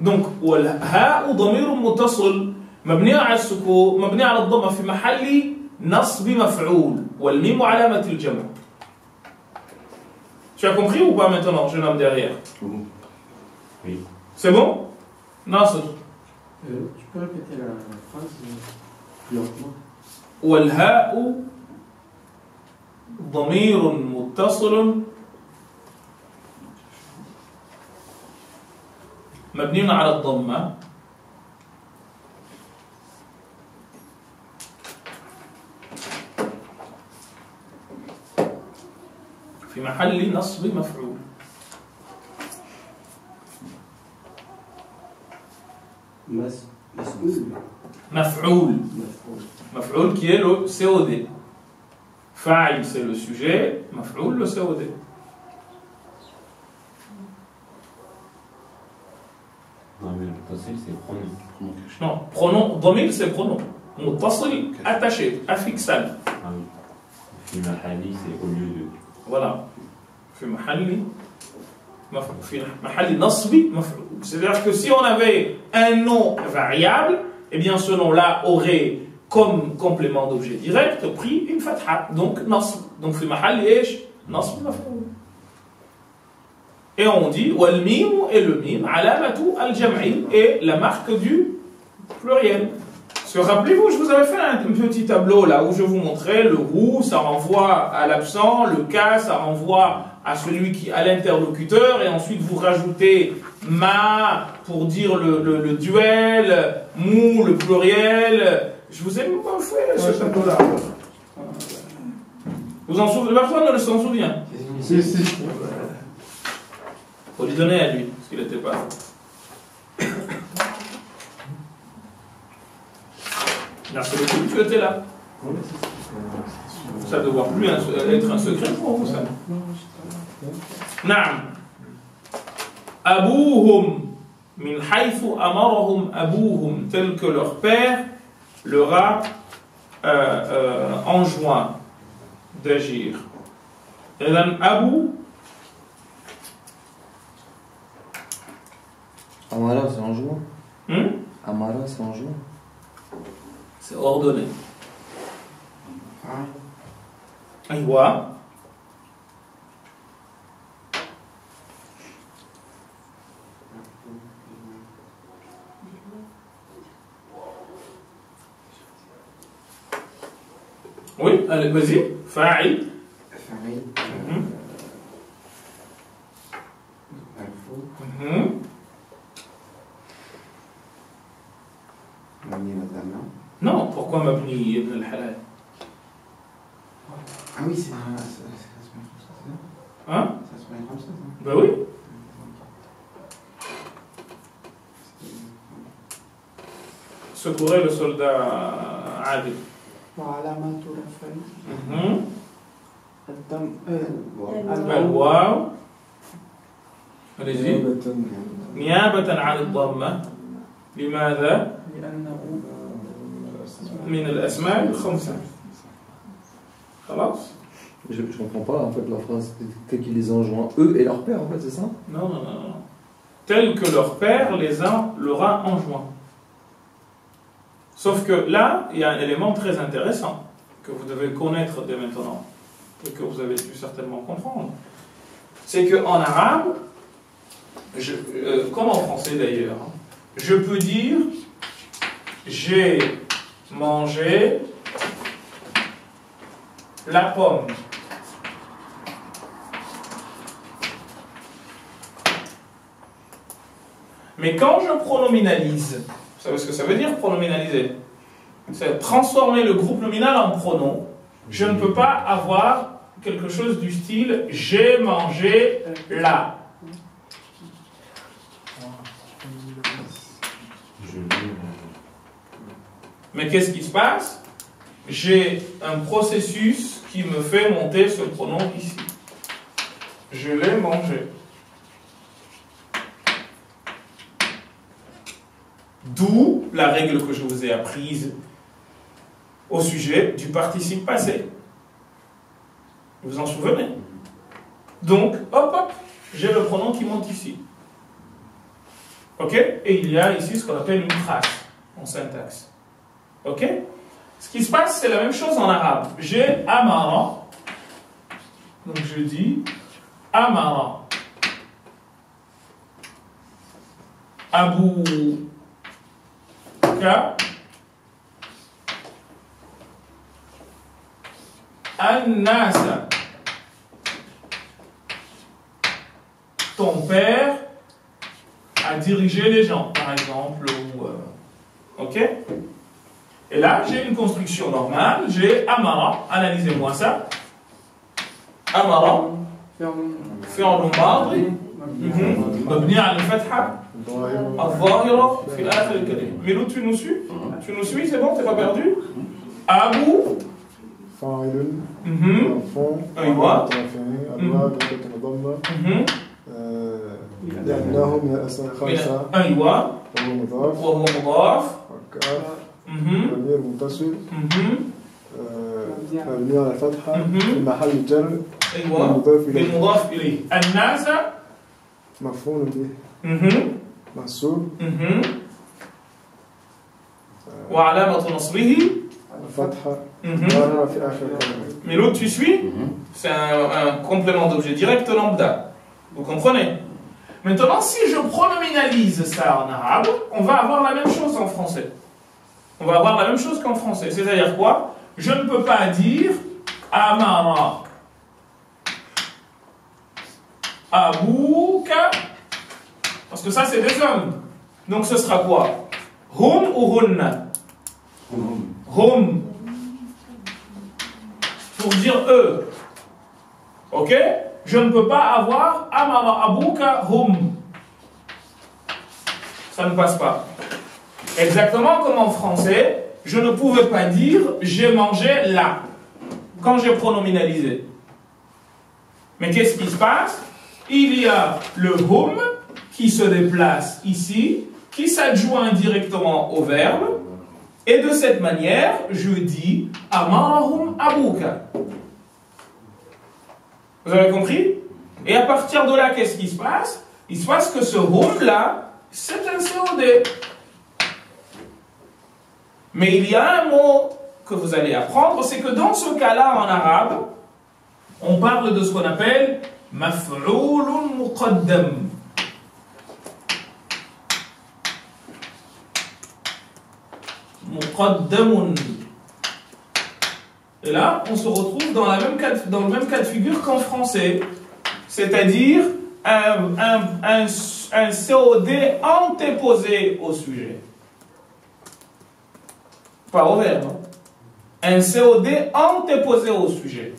Donc, والهاء ضمير متصل مبني على السكون مبني على الضمة في محل نصب مفعول والميم علامة الجمع. Tu as compris ou pas maintenant, jeune homme derrière? Oui. C'est bon? Nasr. Tu peux répéter la phrase plus lentement? والهاء ضمير متصل مبني على الضمة في محل نصب مفعول. مفعول. مفعول qui est le COD. Fa'il c'est le sujet, maf'oul le COD. Non mais le muttasil c'est pronom. Non, pronom, dhamir c'est pronom. Muttasil attaché, affixable. Ah oui. Fi mahali c'est au lieu de. Voilà. في محل نصب مفعول. C'est-à-dire que si on avait un nom variable, eh bien ce nom-là aurait comme complément d'objet direct pris une fatha, donc nasb. Donc في محل ايش؟ نصب مفعول. Et on dit wal mim et le mim alamatu al-jam'i et la marque du pluriel. Parce que rappelez-vous, je vous avais fait un petit tableau là où je vous montrais le ou, ça renvoie à l'absent, le ka, ça renvoie à celui qui à l'interlocuteur, et ensuite vous rajoutez ma pour dire le duel, mou le pluriel. Je vous ai pas fait ce tableau là. Vous en souvenez? Personne ne s'en souvient. Si, si. Faut lui donner à lui, parce qu'il n'était pas. Merci beaucoup, tu étais là. Ça ne doit plus être un secret pour vous, ça. Naam. Abouhum, min haythu amarahum abouhum, tel que leur père leur a enjoint d'agir. Et dan Abou. Amara, c'est en juin. Amara, c'est en juin. C'est ordonné. Aïwa. Oui, allez, vas-y. Fa'il. Fa'il. Non, pourquoi Mabni ibn al-Halal? Ah oui, c'est ça. Hein? Ça se met comme ça. Ben oui. Secourir le soldat Adil. وعلامات رفعه الضم الواو. Allez-y. نيابة عن الضمة. لماذا؟ لأنه من الأسماء الخمسة. خلاص. Je comprends pas en fait la phrase. Tel qu'ils les enjoint eux et leur père en fait, c'est ça? Non, non, non, non. Tel que leur père leur a enjoint. Sauf que là, il y a un élément très intéressant que vous devez connaître dès maintenant et que vous avez dû certainement comprendre. C'est qu'en arabe, comme en français d'ailleurs, je peux dire j'ai mangé la pomme. Mais quand je pronominalise, vous savez ce que ça veut dire pronominaliser? C'est transformer le groupe nominal en pronom. Je ne peux pas avoir quelque chose du style j'ai mangé la. Mais qu'est-ce qui se passe? J'ai un processus qui me fait monter ce pronom ici. Je l'ai mangé. D'où la règle que je vous ai apprise au sujet du participe passé. Vous vous en souvenez? Donc, hop, hop, j'ai le pronom qui monte ici. Ok? Et il y a ici ce qu'on appelle une trace en syntaxe. Ok? Ce qui se passe, c'est la même chose en arabe. J'ai amara. Donc je dis amara. Abou ka an-nasa. Ton père à diriger les gens, par exemple, ou, ok? Et là, j'ai une construction normale, j'ai amara, analysez-moi ça. Amara, fi'l madi, mabni ala al-fatha, al-zahira fi akhir al-kalima. Milou, tu nous suis? Tu nous suis, c'est bon, t'es pas perdu? Abu, فاعل مرفوع أيوة أنواع ضمة لأنه من الأسماء الخمسة أيوة وهو مضاف والكاف ضمير متصل مبني على الفتحة في محل جر أيوة بالمضاف إليه الناس مفعول به منصوب وعلامة نصبه الفتحة Mais l'autre, tu suis? C'est un complément d'objet direct lambda. Vous comprenez? Maintenant, si je pronominalise ça en arabe, on va avoir la même chose en français. On va avoir la même chose qu'en français. C'est-à-dire quoi? Je ne peux pas dire Amara Abouka, parce que ça, c'est des hommes. Donc, ce sera quoi? Hum ou hunna? Hum. Pour dire eux. Ok? Je ne peux pas avoir Amara Abouka Hum. Ça ne passe pas. Exactement comme en français, je ne pouvais pas dire j'ai mangé là, quand j'ai pronominalisé. Mais qu'est-ce qui se passe? Il y a le hum qui se déplace ici, qui s'adjoint directement au verbe. Et de cette manière, je dis Amarahum Abouka. Vous avez compris? Et à partir de là, qu'est-ce qui se passe? Il se passe que ce hum là, c'est un COD. Mais il y a un mot que vous allez apprendre, c'est que dans ce cas-là, en arabe, on parle de ce qu'on appelle maf'oulun muqaddam. Muqaddamun. Et là, on se retrouve dans le même cas de figure qu'en français. C'est-à-dire un COD antéposé au sujet. Pas au verbe. Un COD antéposé au sujet.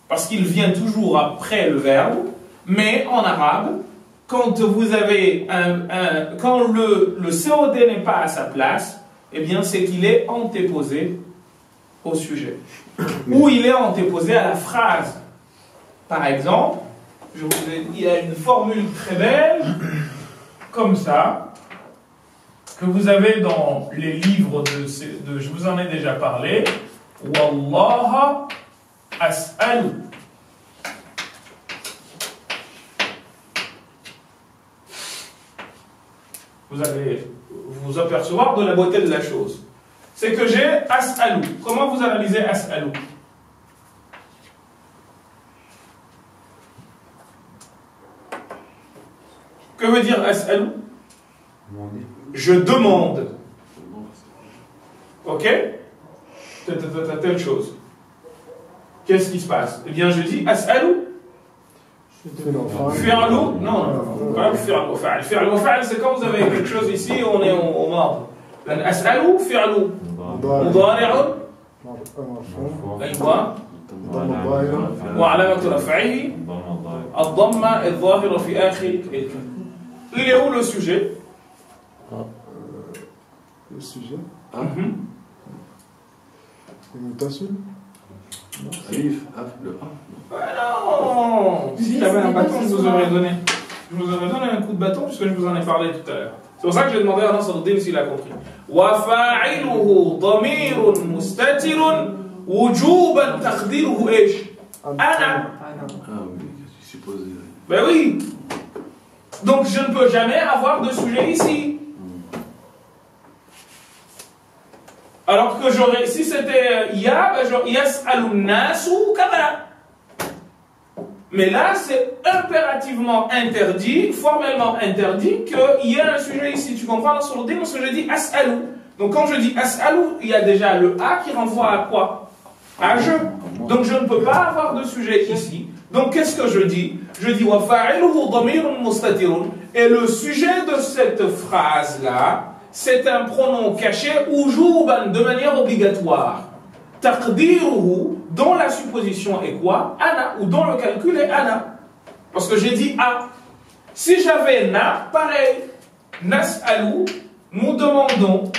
Parce qu'il vient toujours après le verbe, mais en arabe, quand vous avez quand le COD n'est pas à sa place, eh bien c'est qu'il est antéposé au sujet. Ou il est antéposé à la phrase. Par exemple, il y a une formule très belle, comme ça, que vous avez dans les livres je vous en ai déjà parlé. Wallah as'alu. Vous allez vous apercevoir de la beauté de la chose. C'est que j'ai as'alu. Comment vous analysez as'alu? Que veut dire as'alu? Je demande. Ok? Telle chose. Qu'est-ce qui se passe? Eh bien, je dis as'alu. Fi'alu? Non, pas fi'alu. Fi'alu, c'est quand vous avez quelque chose ici, on est au mort. As'alu, fi'alu. Mudari'un. أيوة. وعلامة رفعه الضمة الظاهرة في آخر الكلمة. Il est où le sujet? Le sujet. المتصل. Alif, le non. Si j'avais un bâton, je vous aurais donné. Je vous aurais donné un coup de bâton puisque je vous en ai parlé tout à l'heure. C'est pour ça que j'ai demandé à Nasruddin s'il a compris. وفاعله ضمير مستتر وجوبا تقديره ايش؟ أنا. Ben oui. Donc je ne peux jamais avoir de sujet ici. Alors que j'aurais, si c'était ya, ben genre yas'alun nasu kada. Mais là, c'est impérativement interdit, formellement interdit, qu'il y ait un sujet ici. Tu comprends? Sur le dé, parce que je dis as'alu. Donc quand je dis as'alu, il y a déjà le a qui renvoie à quoi? À je. Donc je ne peux pas avoir de sujet ici. Donc qu'est-ce que je dis? Je dis wa fa'iluhu damirun mustatirun. Et le sujet de cette phrase-là, c'est un pronom caché wujuban, de manière obligatoire. Taqdiruhu, dont la supposition est quoi? Ana, ou dont le calcul est ana. Parce que j'ai dit a. Si j'avais na, pareil. Nas'alu, nous demandons.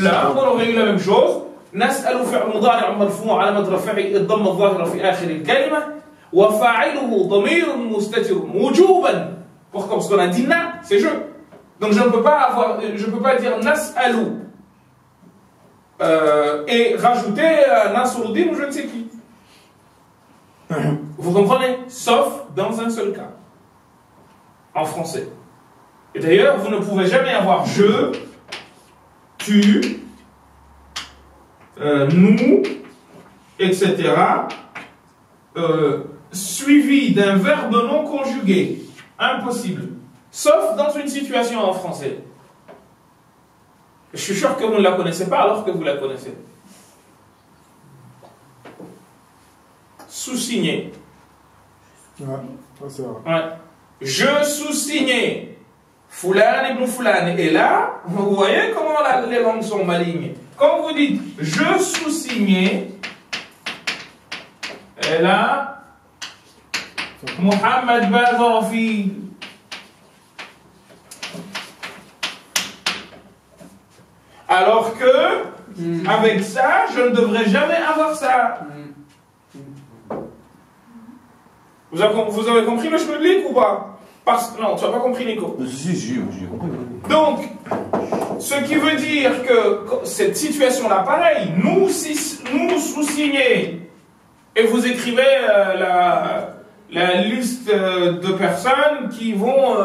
Là, on aurait eu la même chose. نسأل فعل مضارع مرفوع علامة رفعه الضمة الظاهرة في آخر الكلمة وفاعله ضمير مستتر وجوبا. Pourquoi? Parce qu'on a dit na, c'est je. Donc je ne peux pas dire nas'alu et rajouter Nasruddin ou je ne sais qui. Vous comprenez? Sauf dans un seul cas. En français. Et d'ailleurs, vous ne pouvez jamais avoir je, tu, nous, etc., suivi d'un verbe non conjugué. Impossible. Sauf dans une situation en français. Je suis sûr que vous ne la connaissez pas alors que vous la connaissez. Sous-signé. Ouais, c'est vrai. Ouais. Je sous-signé. Fulan ibn Fulan. Et là, vous voyez comment les langues sont malignes. Quand vous dites je sous-signé, et là, Mohamed Bazafi. Alors que, avec ça, je ne devrais jamais avoir ça. Vous avez compris le schmudlik ou pas? Non, tu n'as pas compris, Nico. Si, j'ai compris. Donc, ce qui veut dire que cette situation-là, pareil, nous sous-signez, et vous écrivez la liste de personnes qui vont...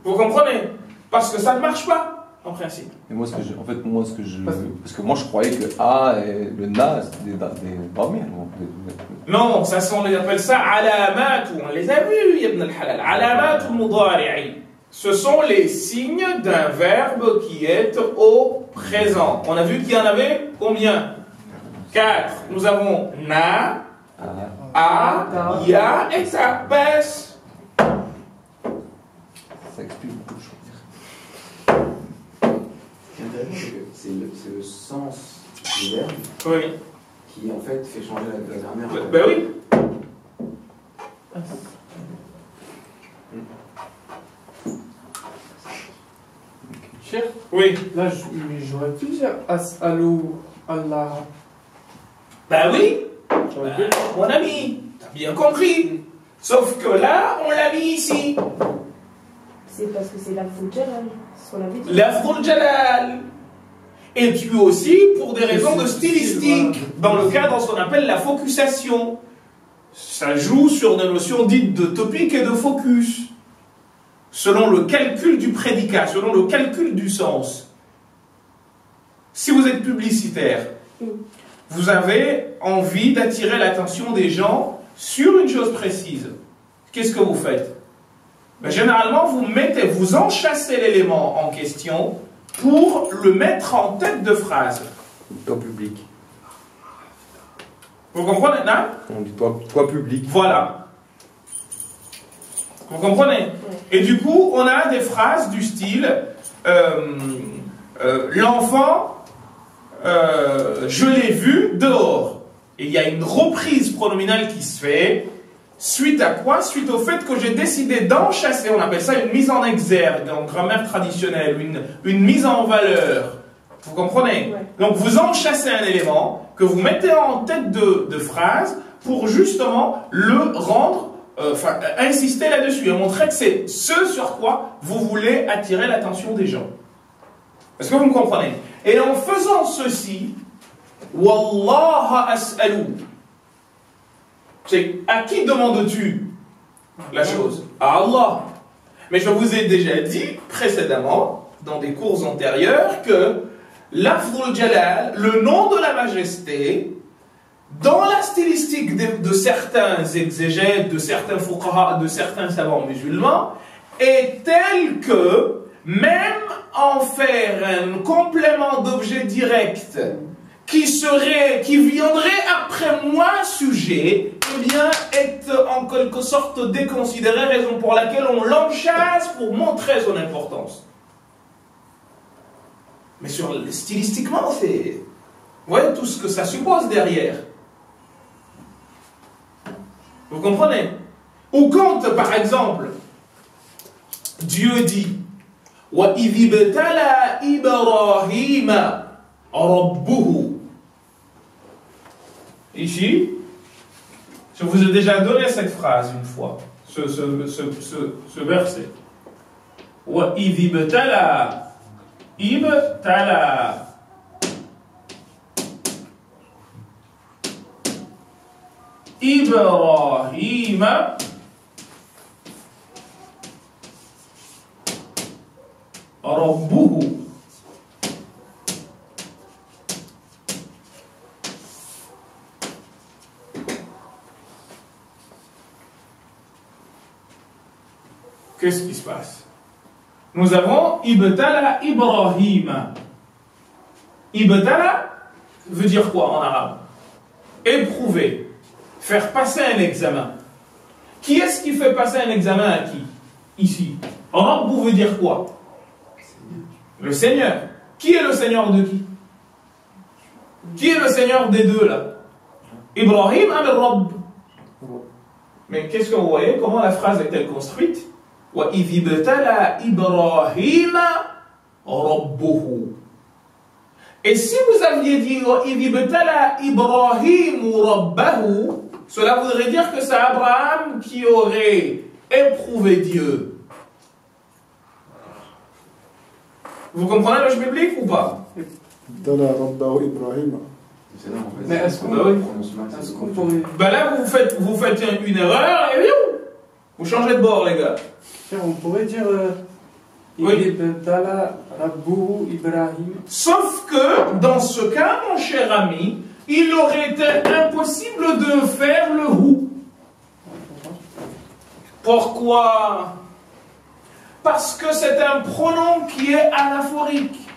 vous comprenez? Parce que ça ne marche pas, en principe. Et moi, parce que moi, je croyais que A et le Na, c'était des damir. Non, ça, on les appelle ça alamat, on les a vus, Ibn al-Halal. Alamat mudari'i. Ce sont les signes d'un verbe qui est au présent. On a vu qu'il y en avait combien? 4. Nous avons na, a, ya, et ça baisse. Ça explique beaucoup de choses. Ce qui est intéressant, c'est le sens du verbe qui en fait fait changer la grammaire. Ben oui. Cher? Oui. Là, j'aurais pu dire As'alou Allah. Ben oui. Mon ami, t'as bien compris. Sauf que là, on l'a mis ici. C'est parce que c'est l'Afdul Jalal. C'est ce qu'on avait dit. L'Afdul Jalal. Et puis aussi pour des raisons de stylistique, dans le cadre de ce qu'on appelle la focusation. Ça joue sur des notions dites de topic et de focus, selon le calcul du prédicat, selon le calcul du sens. Si vous êtes publicitaire, vous avez envie d'attirer l'attention des gens sur une chose précise. Qu'est-ce que vous faites? Ben, généralement, vous enchâssez l'élément en question pour le mettre en tête de phrase. Toi public. Vous comprenez, non? On dit toi public. Voilà. Vous comprenez? Et du coup, on a des phrases du style l'enfant, je l'ai vu dehors. Et il y a une reprise pronominale qui se fait. Suite à quoi? Suite au fait que j'ai décidé d'enchasser, on appelle ça une mise en exergue en grammaire traditionnelle, une mise en valeur. Vous comprenez? Donc vous enchassez un élément que vous mettez en tête de phrase pour justement le rendre, insister là-dessus et montrer que c'est ce sur quoi vous voulez attirer l'attention des gens. Est-ce que vous me comprenez? Et en faisant ceci, Wallah as'alou. C'est à qui demandes-tu la chose? À Allah. Mais je vous ai déjà dit précédemment, dans des cours antérieurs, que l'Afdul Jalal, le nom de la majesté, dans la stylistique de certains exégètes, de certains fuqaha, de certains savants musulmans, est tel que même en faire un complément d'objet direct qui viendrait après moi sujet, eh bien, est en quelque sorte déconsidéré, raison pour laquelle on l'enchasse pour montrer son importance. Mais stylistiquement, c'est... Vous voyez tout ce que ça suppose derrière. Vous comprenez? Ou quand, par exemple, Dieu dit وَإِذِ ابْتَلَى إِبْرَاهِيمَ رَبُّهُ. Ici, je vous ai déjà donné cette phrase une fois, ce verset. وَإِذِ ابْتَلَى إِبْرَاهِيمَ رَبُّهُ. Qu'est-ce qui se passe? Nous avons Ibtala Ibrahim. Ibtala veut dire quoi en arabe? Éprouver, faire passer un examen. Qui est-ce qui fait passer un examen à qui? Ici. Rabbu veut dire quoi? Le Seigneur. Qui est le Seigneur de qui? Qui est le Seigneur des deux là? Ibrahim Rabb. Mais qu'est-ce que vous voyez? Comment la phrase est-elle construite? وَإِذِ ابْتَلَى إِبْرَاهِيمَ رَبُّهُ. Et si vous aviez dit وَإِذِ ابْتَلَى إِبْرَاهِيمُ رَبَّهُ, cela voudrait dire que c'est Abraham qui aurait éprouvé Dieu. Vous comprenez le biblique ou pas? Mais est-ce qu'on pourrait... Ben là, vous faites une erreur et vous changez de bord, les gars. On pourrait dire oui. Sauf que, dans ce cas, mon cher ami, il aurait été impossible de faire le ou. Pourquoi? Parce que c'est un pronom qui est anaphorique.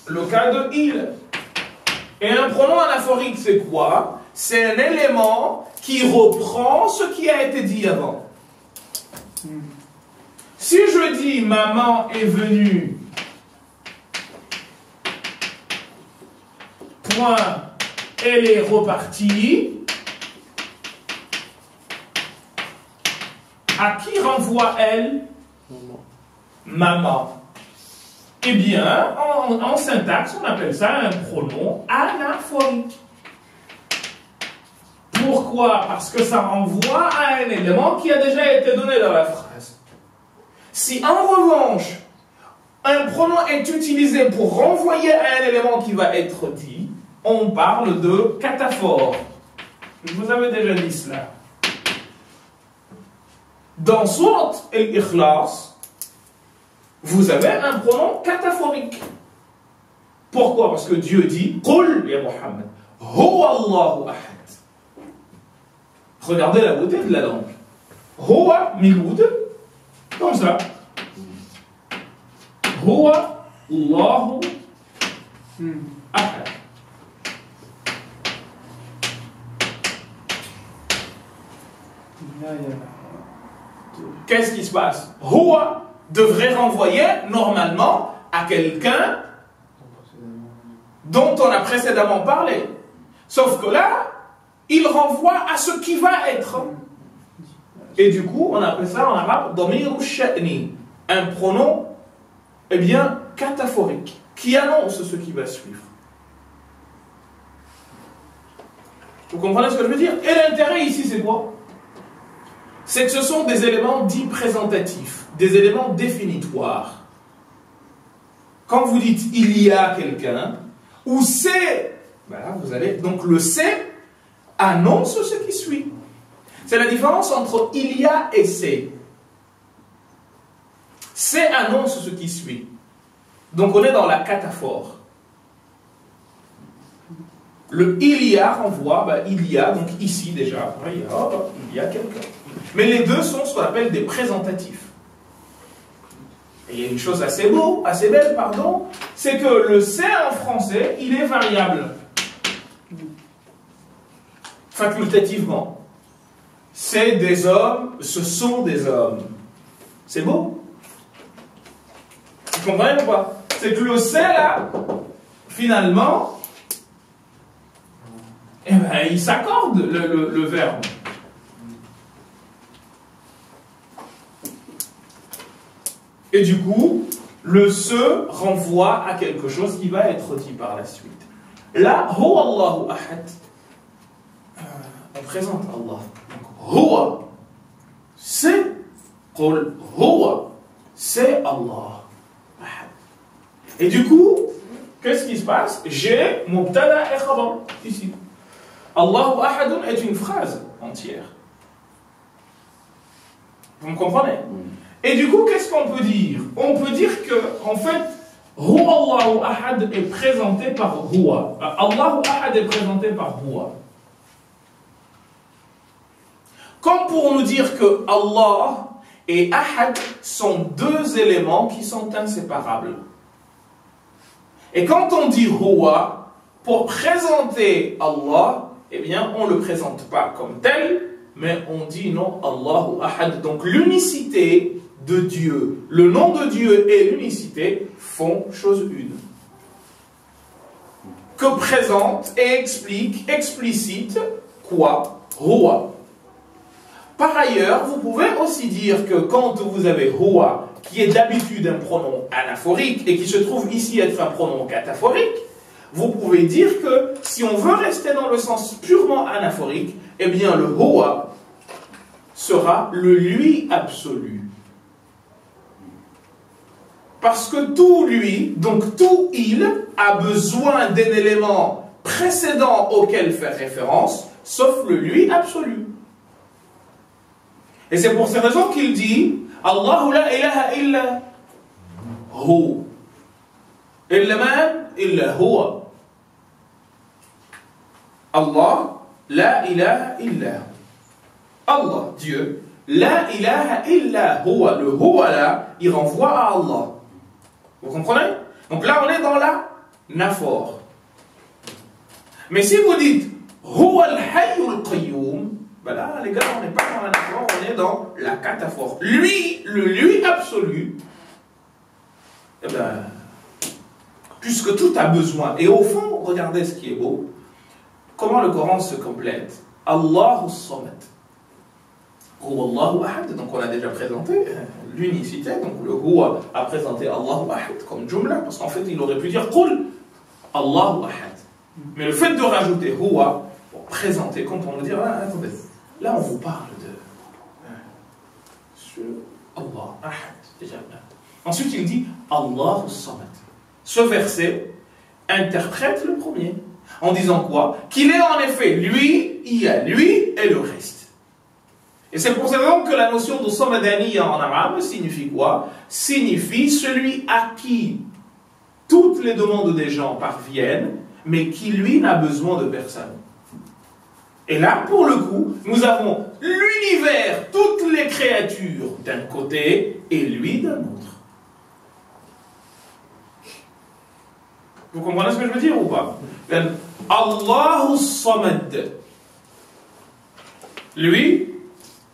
Le cas de il. Et un pronom anaphorique, c'est quoi? C'est un élément qui reprend ce qui a été dit avant. Si je dis maman est venue, point, elle est repartie, à qui renvoie elle? Maman. Eh bien, en syntaxe, on appelle ça un pronom anaphorique. Pourquoi? Parce que ça renvoie à un élément qui a déjà été donné dans la phrase. Si en revanche, un pronom est utilisé pour renvoyer à un élément qui va être dit, on parle de cataphore. Je vous avais déjà dit cela. Dans Surat al-Ikhlas, vous avez un pronom cataphorique. Pourquoi? Parce que Dieu dit Qul ya Muhammad, Huwa Allahu Ahad. Regardez la beauté de la langue. Huwa miloud, comme ça. Huwa Allahu Ahad. Qu'est-ce qui se passe? Huwa devrait renvoyer normalement à quelqu'un dont on a précédemment parlé. Sauf que là, il renvoie à ce qui va être. Et du coup, on appelle ça en arabe Damiru Sha'ni, un pronom, eh bien, cataphorique, qui annonce ce qui va suivre. Vous comprenez ce que je veux dire? Et l'intérêt ici, c'est quoi? C'est que ce sont des éléments dits présentatifs, des éléments définitoires. Quand vous dites « il y a quelqu'un » ou « c'est », ben là, vous allez... Donc le « c'est » annonce ce qui suit. C'est la différence entre « il y a » et « c'est ». « C'est » annonce ce qui suit. Donc on est dans la cataphore. Le « il y a » renvoie, ben, il y a, donc ici déjà, il y a quelqu'un. Mais les deux sont ce qu'on appelle des présentatifs. Et il y a une chose assez belle, c'est que le c'est en français, il est variable. Facultativement. C'est des hommes, ce sont des hommes. C'est beau. Vous comprenez ou pas? C'est que le c'est là, finalement, eh ben, il s'accorde le verbe. Et du coup, le se renvoie à quelque chose qui va être dit par la suite. Là, Huwa Allahu Ahad, on présente Allah. Huwa, c'est Qul Huwa, c'est Allah. Et du coup, qu'est-ce qui se passe? J'ai Mubtada et Khabar ici. Allahu Ahadun est une phrase entière. Vous me comprenez? Et du coup, qu'est-ce qu'on peut dire? On peut dire que, en fait, Huwa Allahu Ahad est présenté par Huwa. Allahu Ahad est présenté par Huwa. Comme pour nous dire que Allah et Ahad sont deux éléments qui sont inséparables. Et quand on dit Huwa, pour présenter Allah, eh bien, on ne le présente pas comme tel, mais on dit non, Allahu Ahad. Donc l'unicité de Dieu, le nom de Dieu et l'unicité font chose une. Que présente et explique, explicite, quoi? Huwa. Par ailleurs, vous pouvez aussi dire que quand vous avez Huwa, qui est d'habitude un pronom anaphorique et qui se trouve ici être un pronom cataphorique, vous pouvez dire que si on veut rester dans le sens purement anaphorique, eh bien le Huwa sera le lui absolu. Parce que tout lui, donc tout il, a besoin d'un élément précédent auquel faire référence, sauf le lui absolu. Et c'est pour ces raisons qu'il dit Allahu la ilaha illa hu. Illa man illa huwa. Allah la ilaha illa hu. Allah, Dieu, la ilaha illa huwa. Le huwa là, il renvoie à Allah. Vous comprenez? Donc là, on est dans la naphore. Mais si vous dites huwa al-hayyul qayyum, ben là, les gars, on n'est pas dans la naphore, on est dans la cataphore. Lui, le lui absolu, eh ben, puisque tout a besoin. Et au fond, regardez ce qui est beau. Comment le Coran se complète? Allahu Samad. Allahu Ahad, donc on a déjà présenté l'unicité, donc le Huwa a présenté Allahu Ahad comme Jumla, parce qu'en fait il aurait pu dire Qul Allahu Ahad. Mais le fait de rajouter Huwa pour présenter, quand on veut dire, ah, attendez, là on vous parle de Allah Ahad, déjà là. Ensuite il dit Allahu Samad. Ce verset interprète le premier, en disant quoi? Qu'il est en effet lui, il y a lui et le reste. Et c'est pour cette raison que la notion de Samadaniya en arabe signifie quoi? Signifie celui à qui toutes les demandes des gens parviennent, mais qui lui n'a besoin de personne. Et là, pour le coup, nous avons l'univers, toutes les créatures d'un côté, et lui d'un autre. Vous comprenez ce que je veux dire ou pas? Allahu Samad. Lui,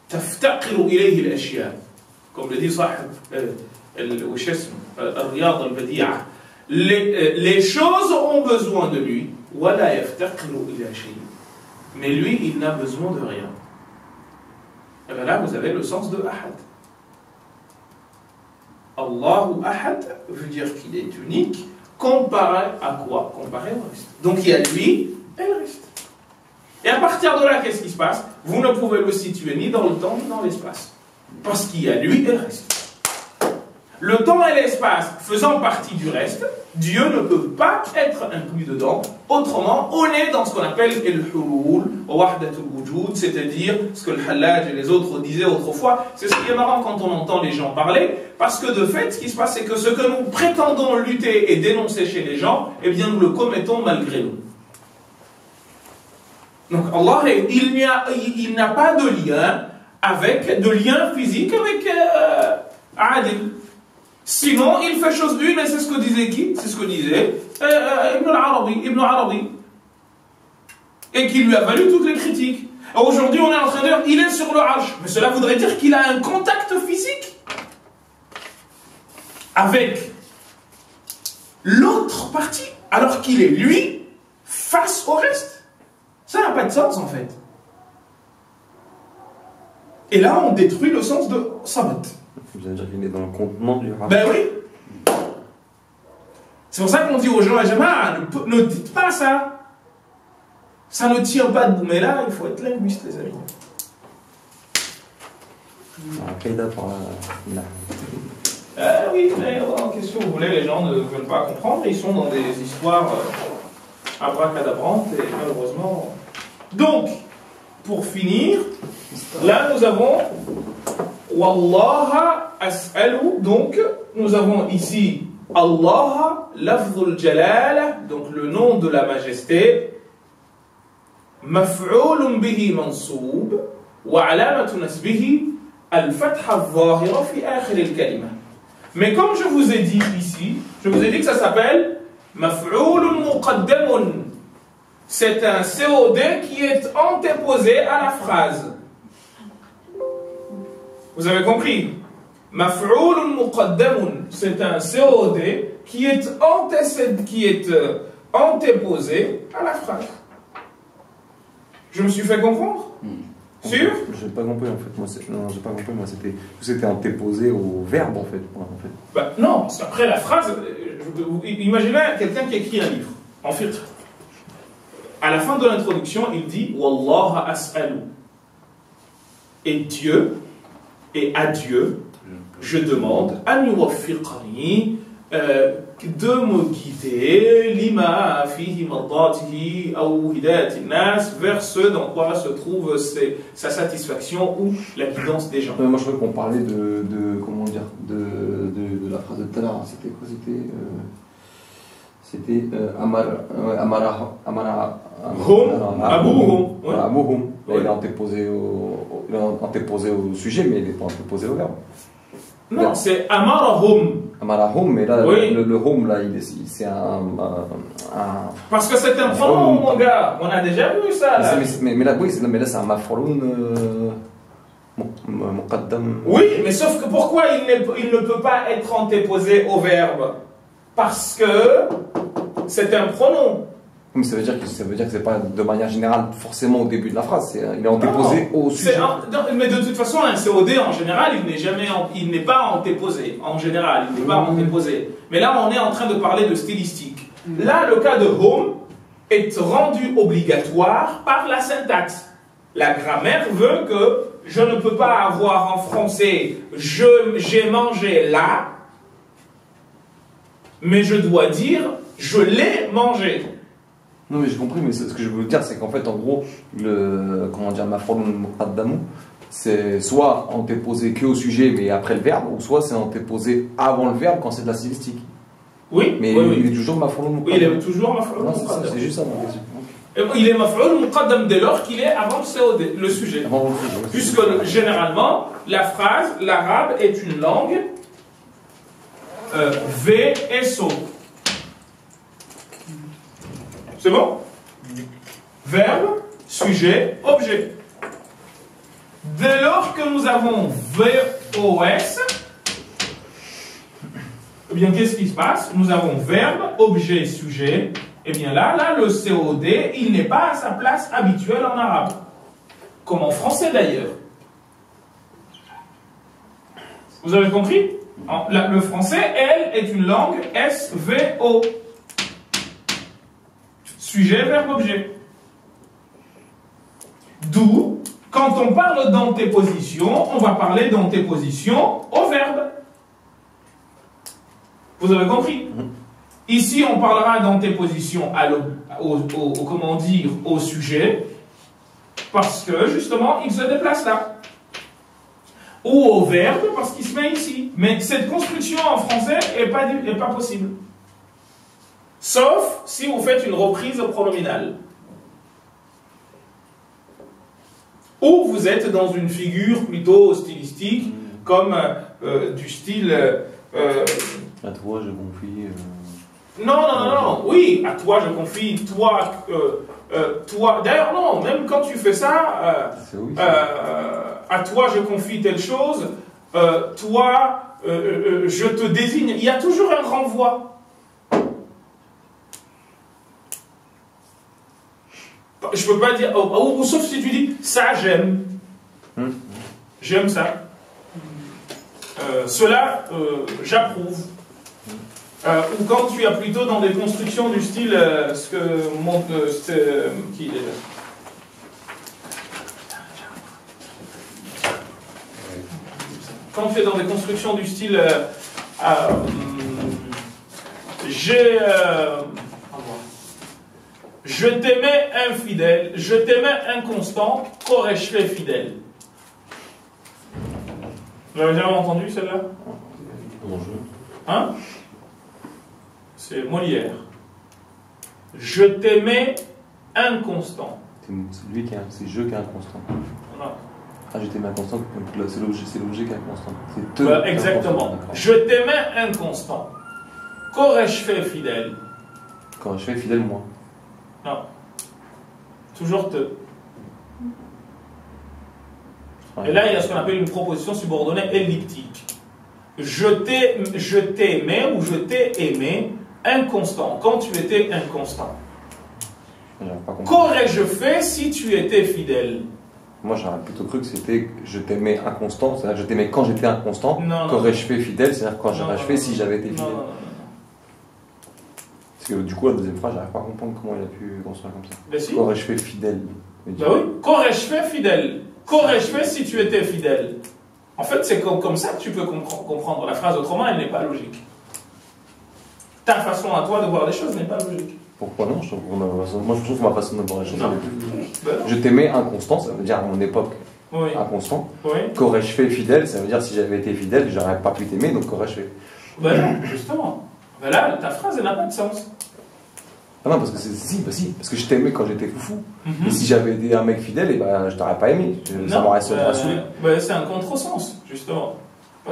تفتقر إليه الأشياء comme le dit صاحب الرياض البديعة les choses ont besoin de lui ولا يفتقر إلى شيء mais lui il n'a besoin de rien. Et bien là vous avez le sens de Ahad. Allahu Ahad veut dire qu'il est unique comparé à quoi? Comparé au reste. Donc il y a lui et le reste. Et à partir de là, qu'est-ce qui se passe? Vous ne pouvez le situer ni dans le temps ni dans l'espace. Parce qu'il y a lui et le reste. Le temps et l'espace faisant partie du reste, Dieu ne peut pas être inclus dedans. Autrement, on est dans ce qu'on appelle el-hulul, wahdatul wujud, c'est-à-dire ce que le Hallaj et les autres disaient autrefois. C'est ce qui est marrant quand on entend les gens parler, parce que de fait, ce qui se passe, c'est que ce que nous prétendons lutter et dénoncer chez les gens, eh bien nous le commettons malgré nous. Donc Allah, il n'a pas de lien physique avec Adil. Sinon, il fait chose une, et c'est ce que disait qui? C'est ce que disait Ibn al-Arabi. Et qui lui a valu toutes les critiques. Aujourd'hui, on est en train de dire, il est sur le arsh. Mais cela voudrait dire qu'il a un contact physique avec l'autre partie, alors qu'il est, lui, face au reste. Ça n'a pas de sens, en fait. Et là, on détruit le sens de sabat. Vous allez dire qu'il est dans le contenant du arsh. Ben oui. C'est pour ça qu'on dit aux gens, ne dites pas ça. Ça ne tient pas debout. Mais là, il faut être linguiste, les amis. Oui, mais qu'est-ce que vous voulez, les gens ne veulent pas comprendre. Ils sont dans des histoires abracadabrantes et malheureusement. Donc, pour finir, là nous avons Wallaha as'alu. Donc, nous avons ici Allah, lafzul jalal, donc le nom de la majesté. مفعول به منصوب وعلامة نسبه الفتحة الظاهرة في آخر الكلمة. Mais comme je vous ai dit ici, je vous ai dit que ça s'appelle مفعول مقدم. C'est un COD qui est antéposé à la phrase. Vous avez compris? مفعول مقدم, c'est un COD qui est antéposé à la phrase. Je me suis fait comprendre? Sûr? Je n'ai pas compris en fait. J'ai pas compris. Moi, c'était antéposé au verbe en fait. Bah, non, après la phrase. Imaginez quelqu'un qui écrit un livre en fiqh. À la fin de l'introduction, il dit Wallah as'alu. Et Dieu, et à Dieu, je demande an yuwaffiqani, de me guider lima fihi mardatihi ou hidayat nas, vers ce dans quoi se trouve sa satisfaction ou la guidance des gens. Moi je crois qu'on parlait comment dire de la phrase de tout à l'heure. C'était quoi? C'était Abuhum. Il est antéposé au sujet, mais il n'est pas antéposé au verbe. Non, c'est Amarahum. Amarahum, mais là, oui. le hum, là, c'est un. Parce que c'est un pronom, mon gars. On a déjà vu ça. Là. Mais là, oui, c'est un maf'ulun muqaddam. Oui, mais sauf que pourquoi il ne peut pas être antéposé au verbe? Parce que c'est un pronom. Mais ça veut dire que c'est pas de manière générale forcément au début de la phrase. Il est antéposé au sujet. Mais de toute façon, un COD en général, il n'est pas antéposé. En général, il n'est pas antéposé. Mais là, on est en train de parler de stylistique. Là, le cas de home est rendu obligatoire par la syntaxe. La grammaire veut que je ne peux pas avoir en français j'ai mangé là, mais je dois dire je l'ai mangé. Non mais j'ai compris, mais ce que je veux dire c'est qu'en fait en gros maf'ulun muqaddam, c'est soit antéposé que au sujet mais après le verbe, ou soit c'est antéposé avant le verbe quand c'est de la stylistique. Oui, mais oui. Il est toujours maf'ulun muqaddam. Oui, il est toujours maf'ulun muqaddam. C'est juste ça ma question. Il est maf'ulun muqaddam dès lors qu'il est avant le sujet. Avant le sujet. Puisque généralement la phrase, l'arabe est une langue VSO. C'est bon? Verbe, sujet, objet. Dès lors que nous avons VOS, eh bien, qu'est-ce qui se passe? Nous avons verbe, objet, sujet. Eh bien, là, le COD, il n'est pas à sa place habituelle en arabe. Comme en français d'ailleurs. Vous avez compris? Le français, elle, est une langue SVO. Sujet, verbe, objet. D'où, quand on parle d'antéposition, on va parler d'antéposition au verbe. Vous avez compris? Ici, on parlera d'antéposition au sujet, parce que, justement, il se déplace là. Ou au verbe, parce qu'il se met ici. Mais cette construction en français n'est pas possible. Sauf si vous faites une reprise pronominale. Ou vous êtes dans une figure plutôt stylistique, comme du style À toi, je confie. Non. Oui, à toi, je confie. Toi. D'ailleurs, non, même quand tu fais ça, à toi, je confie telle chose. Toi, je te désigne. Il y a toujours un renvoi. Je peux pas dire, ou sauf si tu dis, ça j'aime. J'aime ça. Cela, j'approuve. Ou quand tu es plutôt dans des constructions du style, ce que montre qui est quand tu es dans des constructions du style, je t'aimais infidèle, je t'aimais inconstant, qu'aurais-je fait fidèle? Vous l'avez déjà entendu celle-là? Hein? C'est Molière. Je t'aimais inconstant. C'est je qui est inconstant. Voilà. Ah, je t'aimais inconstant, c'est l'objet qui est inconstant. Exactement. Je t'aimais inconstant. Qu'aurais-je fait fidèle? Qu'aurais-je fait fidèle, moi? Non. Toujours te. Et là, il y a ce qu'on appelle une proposition subordonnée elliptique. Je t'aimais ou je t'ai aimé inconstant, quand tu étais inconstant. Qu'aurais-je fait si tu étais fidèle? Moi, j'aurais plutôt cru que c'était je t'aimais inconstant, c'est-à-dire que je t'aimais quand j'étais inconstant. Qu'aurais-je fait fidèle, c'est-à-dire quand j'aurais-je fait si j'avais été fidèle. Parce que du coup, la deuxième phrase, j'arrive pas à comprendre comment il a pu construire comme ça. Ben si. Qu'aurais-je fait fidèle? Ben oui. Qu'aurais-je fait fidèle? Qu'aurais-je fait si tu étais fidèle? En fait, c'est comme ça que tu peux comprendre la phrase, autrement, elle n'est pas logique. Ta façon à toi de voir les choses n'est pas logique. Pourquoi non? Moi, je trouve que ma façon de voir les choses est plus. Je t'aimais inconstant, ça veut dire à mon époque inconstant. Qu'aurais-je fait fidèle, ça veut dire si j'avais été fidèle, j'aurais pas pu t'aimer, donc qu'aurais-je fait? Ben non, justement. Ben là, ta phrase, elle n'a pas de sens. Ah non, parce que parce que je t'aimais quand j'étais foufou. Et si j'avais été un mec fidèle, et ben, je t'aurais pas aimé. Ça m'aurait saoulé. C'est un contresens, justement.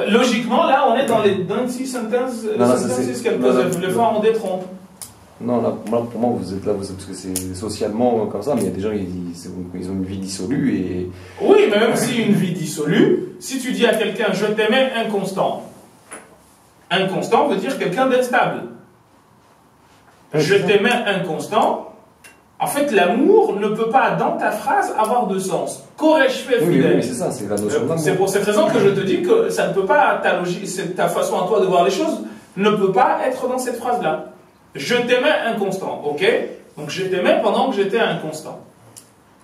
Logiquement, là, on est dans les 26 sentences qu'elle pose. Les fois, on détrompe. Non, là, pour moi, vous êtes là, parce que c'est socialement comme ça, mais il y a des gens, ils ont une vie dissolue et... Oui, mais même si une vie dissolue, si tu dis à quelqu'un « je t'aimais inconstant », inconstant veut dire quelqu'un d'instable. Je t'aimais inconstant. En fait, l'amour ne peut pas, dans ta phrase, avoir de sens. Qu'aurais-je fait fidèle? Oui, c'est ça, c'est la notion d'amour. C'est pour cette raison que je te dis que ça ne peut pas, ta façon à toi de voir les choses ne peut pas être dans cette phrase-là. Je t'aimais inconstant, ok? Donc je t'aimais pendant que j'étais inconstant.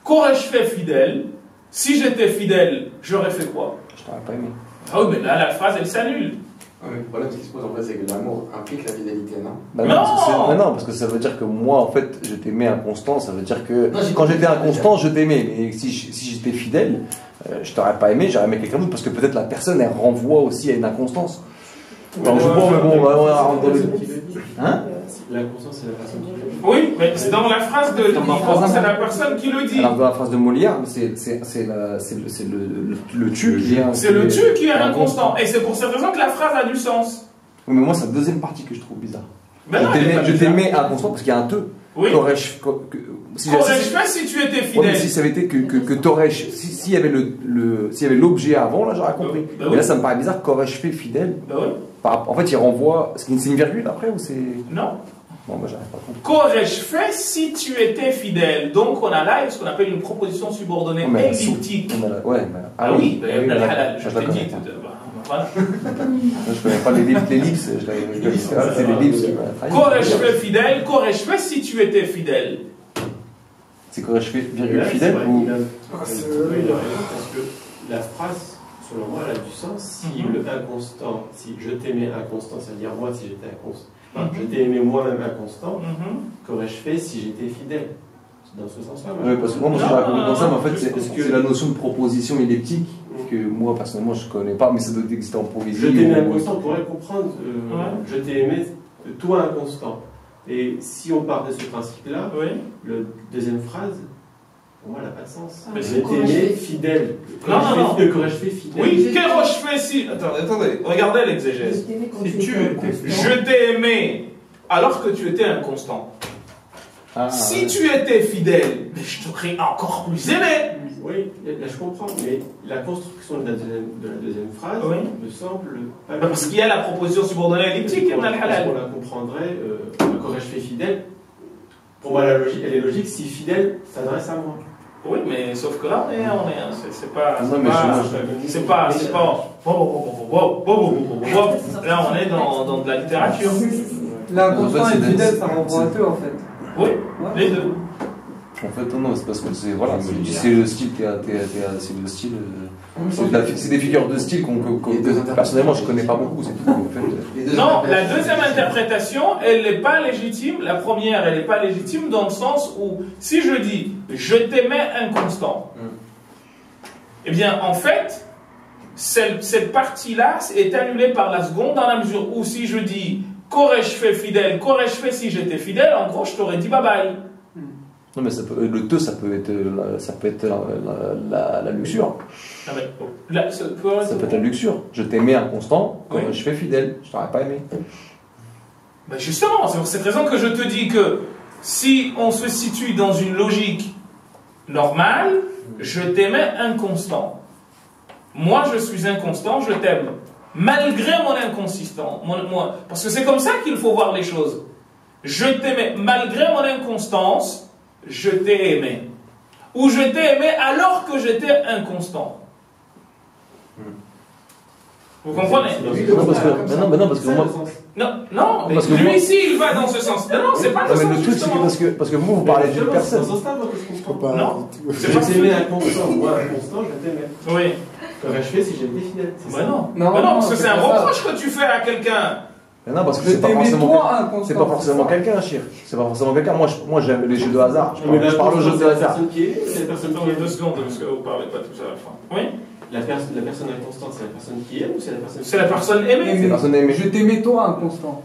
Qu'aurais-je fait fidèle? Si j'étais fidèle, j'aurais fait quoi? Je t'aurais pas aimé. Ah oui, mais là, la phrase, elle s'annule. Le problème qui se pose en fait, c'est que l'amour implique la fidélité, non? Non, parce que ça veut dire que moi, en fait, je t'aimais inconstant. Ça veut dire que quand j'étais inconstant, je t'aimais. Mais si j'étais fidèle, je t'aurais pas aimé, j'aurais aimé quelqu'un d'autre. Parce que peut-être la personne, elle renvoie aussi à une inconstance. Alors, je vois, mais bon, on va dans le... Hein? L'inconstant, c'est la personne qui le dit. Oui, mais c'est dans la phrase de l'inconstant, c'est la personne qui le dit. Alors, dans la phrase de Molière, c'est le tu qui est... C'est le tu qui est inconstant. Et c'est pour cette raison que la phrase a du sens. Oui, mais moi, c'est la deuxième partie que je trouve bizarre. Ben je t'aimais inconstant parce qu'il y a un te. Oui. Qu'aurais-je fait si tu étais fidèle? Ouais, si ça avait été que t'aurais-je... S'il y avait l'objet avant, là, j'aurais compris. Mais là, ça me paraît bizarre. Qu'aurais-je fait fidèle? En fait, il renvoie... C'est une virgule après ou c'est... Non. Bon, moi, j'arrive pas à comprendre. Qu'aurais-je fait si tu étais fidèle? Donc, on a là ce qu'on appelle une proposition subordonnée elliptique. Ah oui, je t'ai dit. Voilà. Je connais pas l'ellipse. C'est l'ellipse. Qu'aurais-je fait fidèle? Qu'aurais-je fait si tu étais fidèle? C'est qu'aurais-je fait virgule fidèle ou... Parce que la phrase, selon moi, elle a du sens. Si le inconstant, si je t'aimais inconstant, c'est-à-dire moi si j'étais inconstant, je t'ai aimé moi-même inconstant, qu'aurais-je fait si j'étais fidèle? C'est dans ce sens-là. Oui, parce que moi, je raconte comme ça, mais en fait, c'est la notion de proposition elliptique que moi, personnellement, je ne connais pas, mais ça doit exister en poésie. Je t'ai aimé inconstant, on pourrait comprendre. Je t'ai aimé toi inconstant. Et si on part de ce principe-là, la deuxième phrase, pour moi, elle n'a pas de sens. Mais je t'aimais fidèle. Qu'aurais-je fait fidèle? Oui, qu'aurais-je fait si. Attendez, regardez l'exégèse. Je t'ai aimé alors que tu étais inconstant. Si tu étais fidèle, mais je t'aurais encore plus aimé. Oui, là je comprends, mais la construction de la deuxième phrase me semble pas. Parce qu'il y a la proposition subordonnée elliptique, on la comprendrait, qu'aurais-je fait fidèle? Pour moi, la logique, elle est logique si fidèle s'adresse à moi. Oui, mais sauf que là, c'est pas. Là, on est dans de la littérature. L'inconstant et fidèle, ça renvoie à deux en fait. Oui, les deux. En fait, non, c'est parce que c'est voilà, c'est le style c'est des figures de style personnellement je connais pas beaucoup. C'est tout, en fait. Non, la deuxième interprétation, elle n'est pas légitime. La première, elle n'est pas légitime dans le sens où si je dis je t'aimais inconstant, eh bien en fait cette partie-là est annulée par la seconde dans la mesure où si je dis qu'aurais-je fait fidèle, qu'aurais-je fait si j'étais fidèle, en gros je t'aurais dit bye bye. Non mais le te ça peut être la luxure. Ça peut être la luxure. Je t'aimais inconstant, quand je fais fidèle, je t'aurais pas aimé. Ben justement, c'est pour cette raison que je te dis que si on se situe dans une logique normale, je t'aimais inconstant. Moi je suis inconstant, je t'aime. Malgré mon inconsistant. Parce que c'est comme ça qu'il faut voir les choses. Je t'aimais malgré mon inconstance. Je t'ai aimé. Ou je t'ai aimé alors que j'étais inconstant. Vous comprenez? Non, parce que moi... Non, mais lui ici, il va dans ce sens. Non, c'est pas dans ce sens. Le truc, c'est parce que vous parlez d'une personne. Non, je t'aimais inconstant. Moi, inconstant, je t'aimais. Oui. Qu'aurais-je fait si j'étais fidèle? Non, parce que c'est un reproche que tu fais à quelqu'un. Non, parce que c'est pas forcément quelqu'un, Chir. C'est pas forcément quelqu'un. Moi, j'aime les jeux de hasard. Je parle aux jeux de hasard. C'est la personne qui est. 2 secondes, parce que vous parlez pas tout ça à la fin. Oui. La personne inconstante, c'est la personne qui aime ou c'est la personne qui... C'est la personne aimée. C'est la personne aimée. Je t'aimais toi inconstant.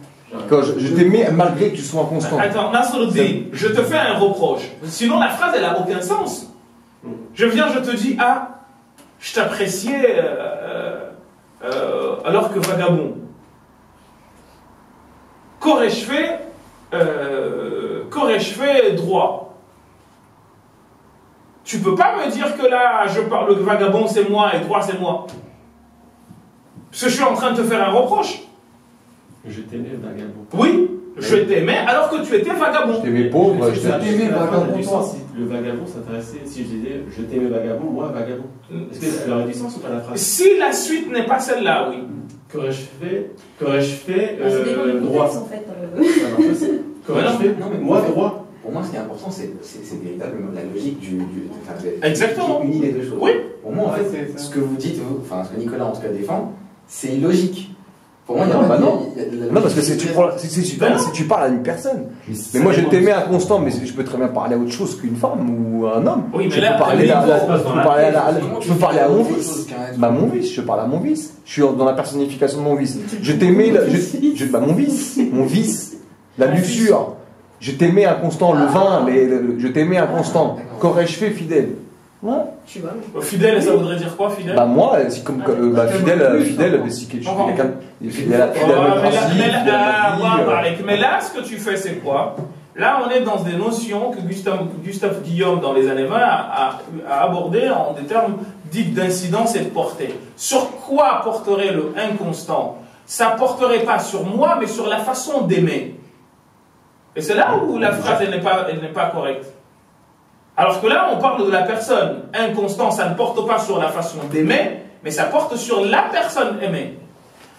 Quand je t'aimais malgré que tu sois inconstant. Attends, Nasruddin, je te fais un reproche. Sinon, la phrase, elle n'a aucun sens. Je viens, je te dis, je t'appréciais alors que vagabond. Qu'aurais-je fait droit? Tu peux pas me dire que là, je parle, le vagabond c'est moi et droit c'est moi. Parce que je suis en train de te faire un reproche. Je t'aimais vagabond. Oui, je t'aimais alors que tu étais vagabond. Je t'aimais pauvre, je t'aimais vagabond. Le vagabond s'intéressait, si je disais je t'aimais vagabond, moi vagabond. Est-ce que ça aurait du sens ou pas la phrase? Si la suite n'est pas celle-là, oui. Qu'aurais-je fait droit en fait. Qu'aurais-je fait moi droit. Pour moi, ce qui est important, c'est véritablement la logique exactement. Qui unit les deux choses. Oui. Pour moi, en fait, ce que vous dites, enfin, ce que Nicolas en tout cas défend, c'est illogique. Pour moi, il y a non, pas non, parce que si tu parles à une personne. Mais moi, je t'aimais inconstant, mais je peux très bien parler à autre chose qu'une femme ou à un homme. Oui, mais je peux parler à mon vice. Mon vice, je parle à mon vice. Je suis dans la personnification de mon vice. Je t'aimais, mon vice, la luxure. Je t'aimais inconstant, le vin, je t'aimais inconstant. Qu'aurais-je fait fidèle? Ouais. Fidèle, ça voudrait dire quoi, fidèle? Moi, si comme fidèle, si je suis quelqu'un fidèle à mais là, ce que tu fais, c'est quoi? Là, on est dans des notions que Gustave Guillaume, dans les années 20, a abordées en des termes dits d'incidence et de portée. Sur quoi porterait le inconstant? Ça porterait pas sur moi, mais sur la façon d'aimer. Et c'est là où la phrase, elle n'est pas correcte. Alors que là, on parle de la personne. Inconstant, ça ne porte pas sur la façon d'aimer, mais ça porte sur la personne aimée.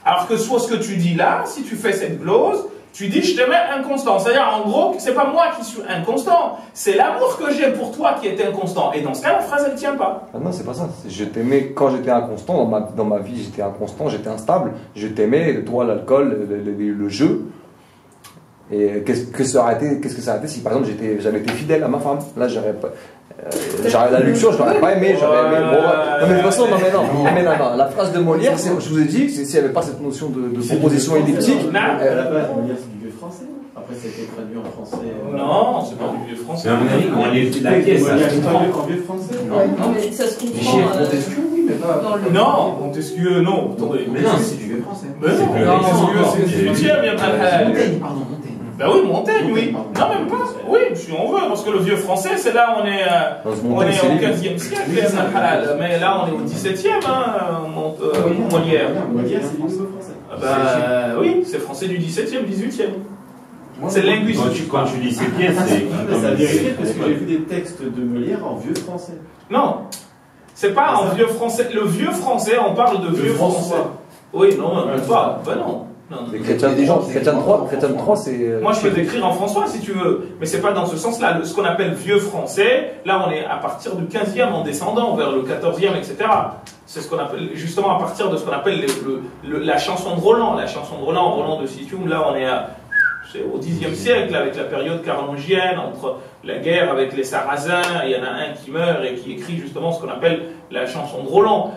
Alors que soit ce que tu dis là, si tu fais cette glose, tu dis je t'aimais inconstant. C'est-à-dire, en gros, c'est pas moi qui suis inconstant, c'est l'amour que j'ai pour toi qui est inconstant. Et dans ce cas, la phrase, elle ne tient pas. Ah non, c'est pas ça. Je t'aimais quand j'étais inconstant, dans ma vie, j'étais inconstant, j'étais instable. Je t'aimais, toi, l'alcool, le jeu. Et qu'est-ce que ça aurait été si par exemple j'avais été fidèle à ma femme? Là j'aurais pas. La luxure, je l'aurais pas aimé, j'aurais aimé. Non mais de toute façon, non. La phrase de Molière, je vous ai dit, s'il n'y avait pas cette notion de proposition elliptique. À la base, Molière, c'est du vieux français. Après, ça a été traduit en français. Non, c'est pas du vieux français. Mais à mon avis, quand on est la pièce, ça se comprend. En vieux français. Non, mais ça se comprend. Montesquieu, oui, mais pas. Non, Montesquieu, non. Attendez. Mais non, c'est du vieux français. Mais non, Montesquieu, c'est le 18e, il y a pas de. Montaigne, pardon, Montaigne. Ben oui, Montaigne, oui. Non, même pas. Oui, si on veut, parce que le vieux français, c'est là, on est au 15e siècle, mais là, on est au 17e, Molière. Molière, c'est l'histoire français. Ben oui, c'est français du 17e, 18e. C'est linguistique. Quand tu lis ces pièces, c'est Ça a vérifié parce que j'ai vu des textes de Molière en vieux français. Non, c'est pas en vieux français. Le vieux français, on parle de vieux français. Oui, non, pas. Ben non. Chrétien 3, c'est. Moi, je peux décrire en François si tu veux, mais c'est pas dans ce sens-là. Ce qu'on appelle vieux français, là, on est à partir du 15e en descendant vers le 14e, etc. C'est ce qu'on appelle, justement, à partir de ce qu'on appelle la chanson de Roland. La chanson de Roland, Roland de Citium, là, on est au Xe siècle, avec la période carolingienne, entre la guerre avec les Sarrasins, il y en a un qui meurt et qui écrit justement ce qu'on appelle la chanson de Roland.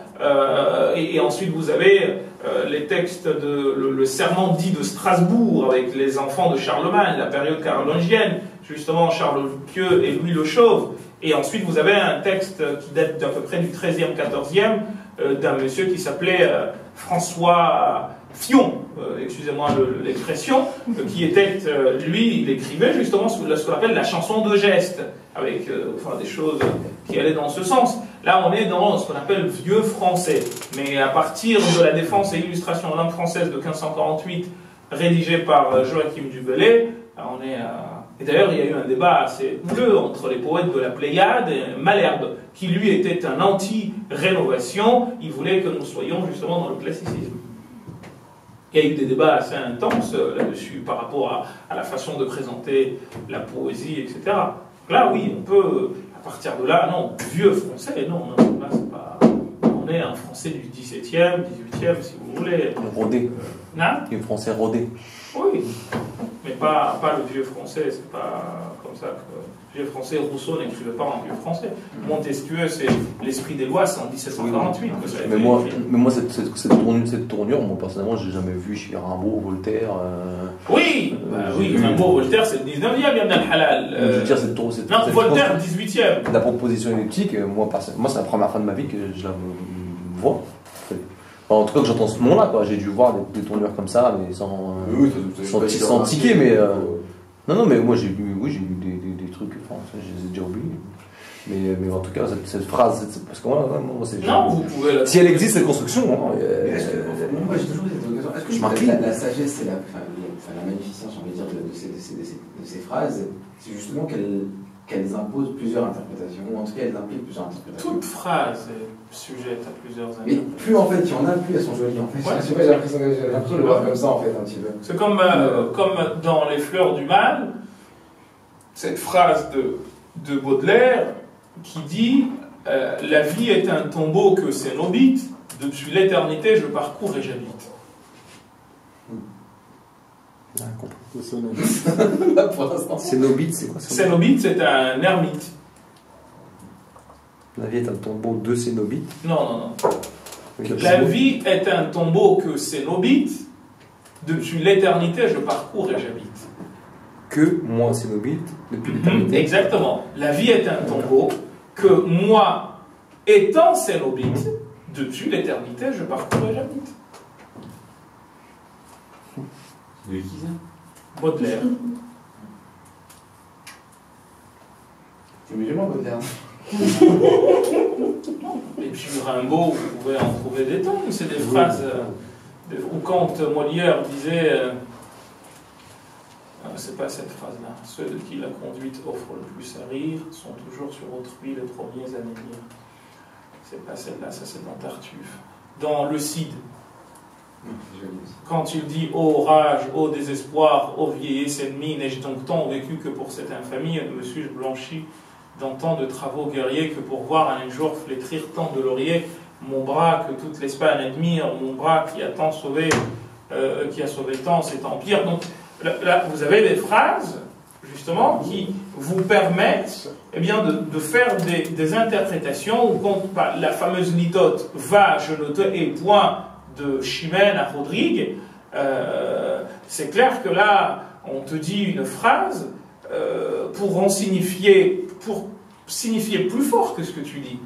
Et ensuite, vous avez les textes le serment dit de Strasbourg avec les enfants de Charlemagne, la période carolingienne, justement Charles le Pieux et Louis le Chauve. Et ensuite, vous avez un texte qui date d'à peu près du 13e, 14e, d'un monsieur qui s'appelait François Fion, excusez-moi l'expression, qui était, lui, il écrivait justement ce qu'on appelle la chanson de geste, avec des choses qui allaient dans ce sens. Là, on est dans ce qu'on appelle vieux français. Mais à partir de la défense et illustration de langue française de 1548, rédigée par Joachim du Bellay, on est à... Et d'ailleurs, il y a eu un débat assez houleux entre les poètes de la Pléiade et Malherbe, qui lui était un anti-rénovation. Il voulait que nous soyons justement dans le classicisme. Il y a eu des débats assez intenses là-dessus par rapport à la façon de présenter la poésie, etc. Là, oui, on peut, à partir de là, non, vieux français, non, là, c'est pas... On est un français du 17e, 18e, si vous voulez. Rodé. Non ? Un français rodé. Oui, mais pas le vieux français, c'est pas comme ça que... Le vieux français, Rousseau n'écrivait pas en vieux français. Montesquieu, c'est l'esprit des lois, c'est en 1748 que ça a été écrit. Mais moi, cette tournure, moi, personnellement, j'ai jamais vu chez Rimbaud, Voltaire... Oui, oui, Rimbaud, Voltaire, c'est le 19e, Ibn al-Halal. Je veux dire, non, Voltaire, 18e. La proposition elliptique, moi, c'est la première fois de ma vie que je la vois. En tout cas, que j'entends ce nom-là, quoi. J'ai dû voir des tournures comme ça, mais sans ticket, mais... Non, mais moi, j'ai lu des trucs, enfin, je les ai déjà oubliés. Mais en tout cas, cette phrase, parce que moi, c'est... Non, vous pouvez... Si elle existe, cette construction... Moi, j'ai toujours dit, est-ce que la sagesse et la magnificence, j'ai envie de dire, de ces phrases, c'est justement qu'elles imposent plusieurs interprétations, ou en tout cas, elles impliquent plusieurs interprétations. Toute phrase est sujette à plusieurs interprétations. Mais plus, en fait, il y en a, plus elles sont jolies, en fait. Ouais. J'ai l'impression de le voir comme ça, en fait, un petit peu. C'est comme dans Les Fleurs du Mal, cette phrase de Baudelaire qui dit la vie est un tombeau que Cénobite, depuis l'éternité je parcours et j'habite. Cénobite, c'est quoi? Cénobite, c'est un ermite. La vie est un tombeau de Cénobite? Non. La vie est un tombeau que Cénobite, depuis l'éternité je parcours et j'habite. Que moi, Cénobite, depuis l'éternité. Exactement. La vie est un tombeau que moi, étant Cénobite, depuis l'éternité, je parcours et j'habite. De qui ça? Baudelaire. C'est musulman, Baudelaire. Et puis Rimbaud, vous pouvez en trouver des tonnes. C'est des phrases où quand Molière disait... c'est pas cette phrase-là. Ceux de qui la conduite offre le plus à rire sont toujours sur autrui les premiers à venir. C'est pas celle-là, ça c'est dans Tartuffe. Dans le Cid, quand il dit « Ô rage, ô désespoir, ô vieillesse ennemie, n'ai-je donc tant vécu que pour cette infamie, me suis-je blanchi dans tant de travaux guerriers que pour voir un jour flétrir tant de lauriers, mon bras que toute l'Espagne admire, mon bras qui a tant sauvé, qui a sauvé tant cet empire. » Donc là, vous avez des phrases, justement, qui vous permettent de faire des interprétations où quand la fameuse litote « va, je ne te hais point » de Chimène à Rodrigue, c'est clair que là, on te dit une phrase pour signifier plus fort que ce que tu dis.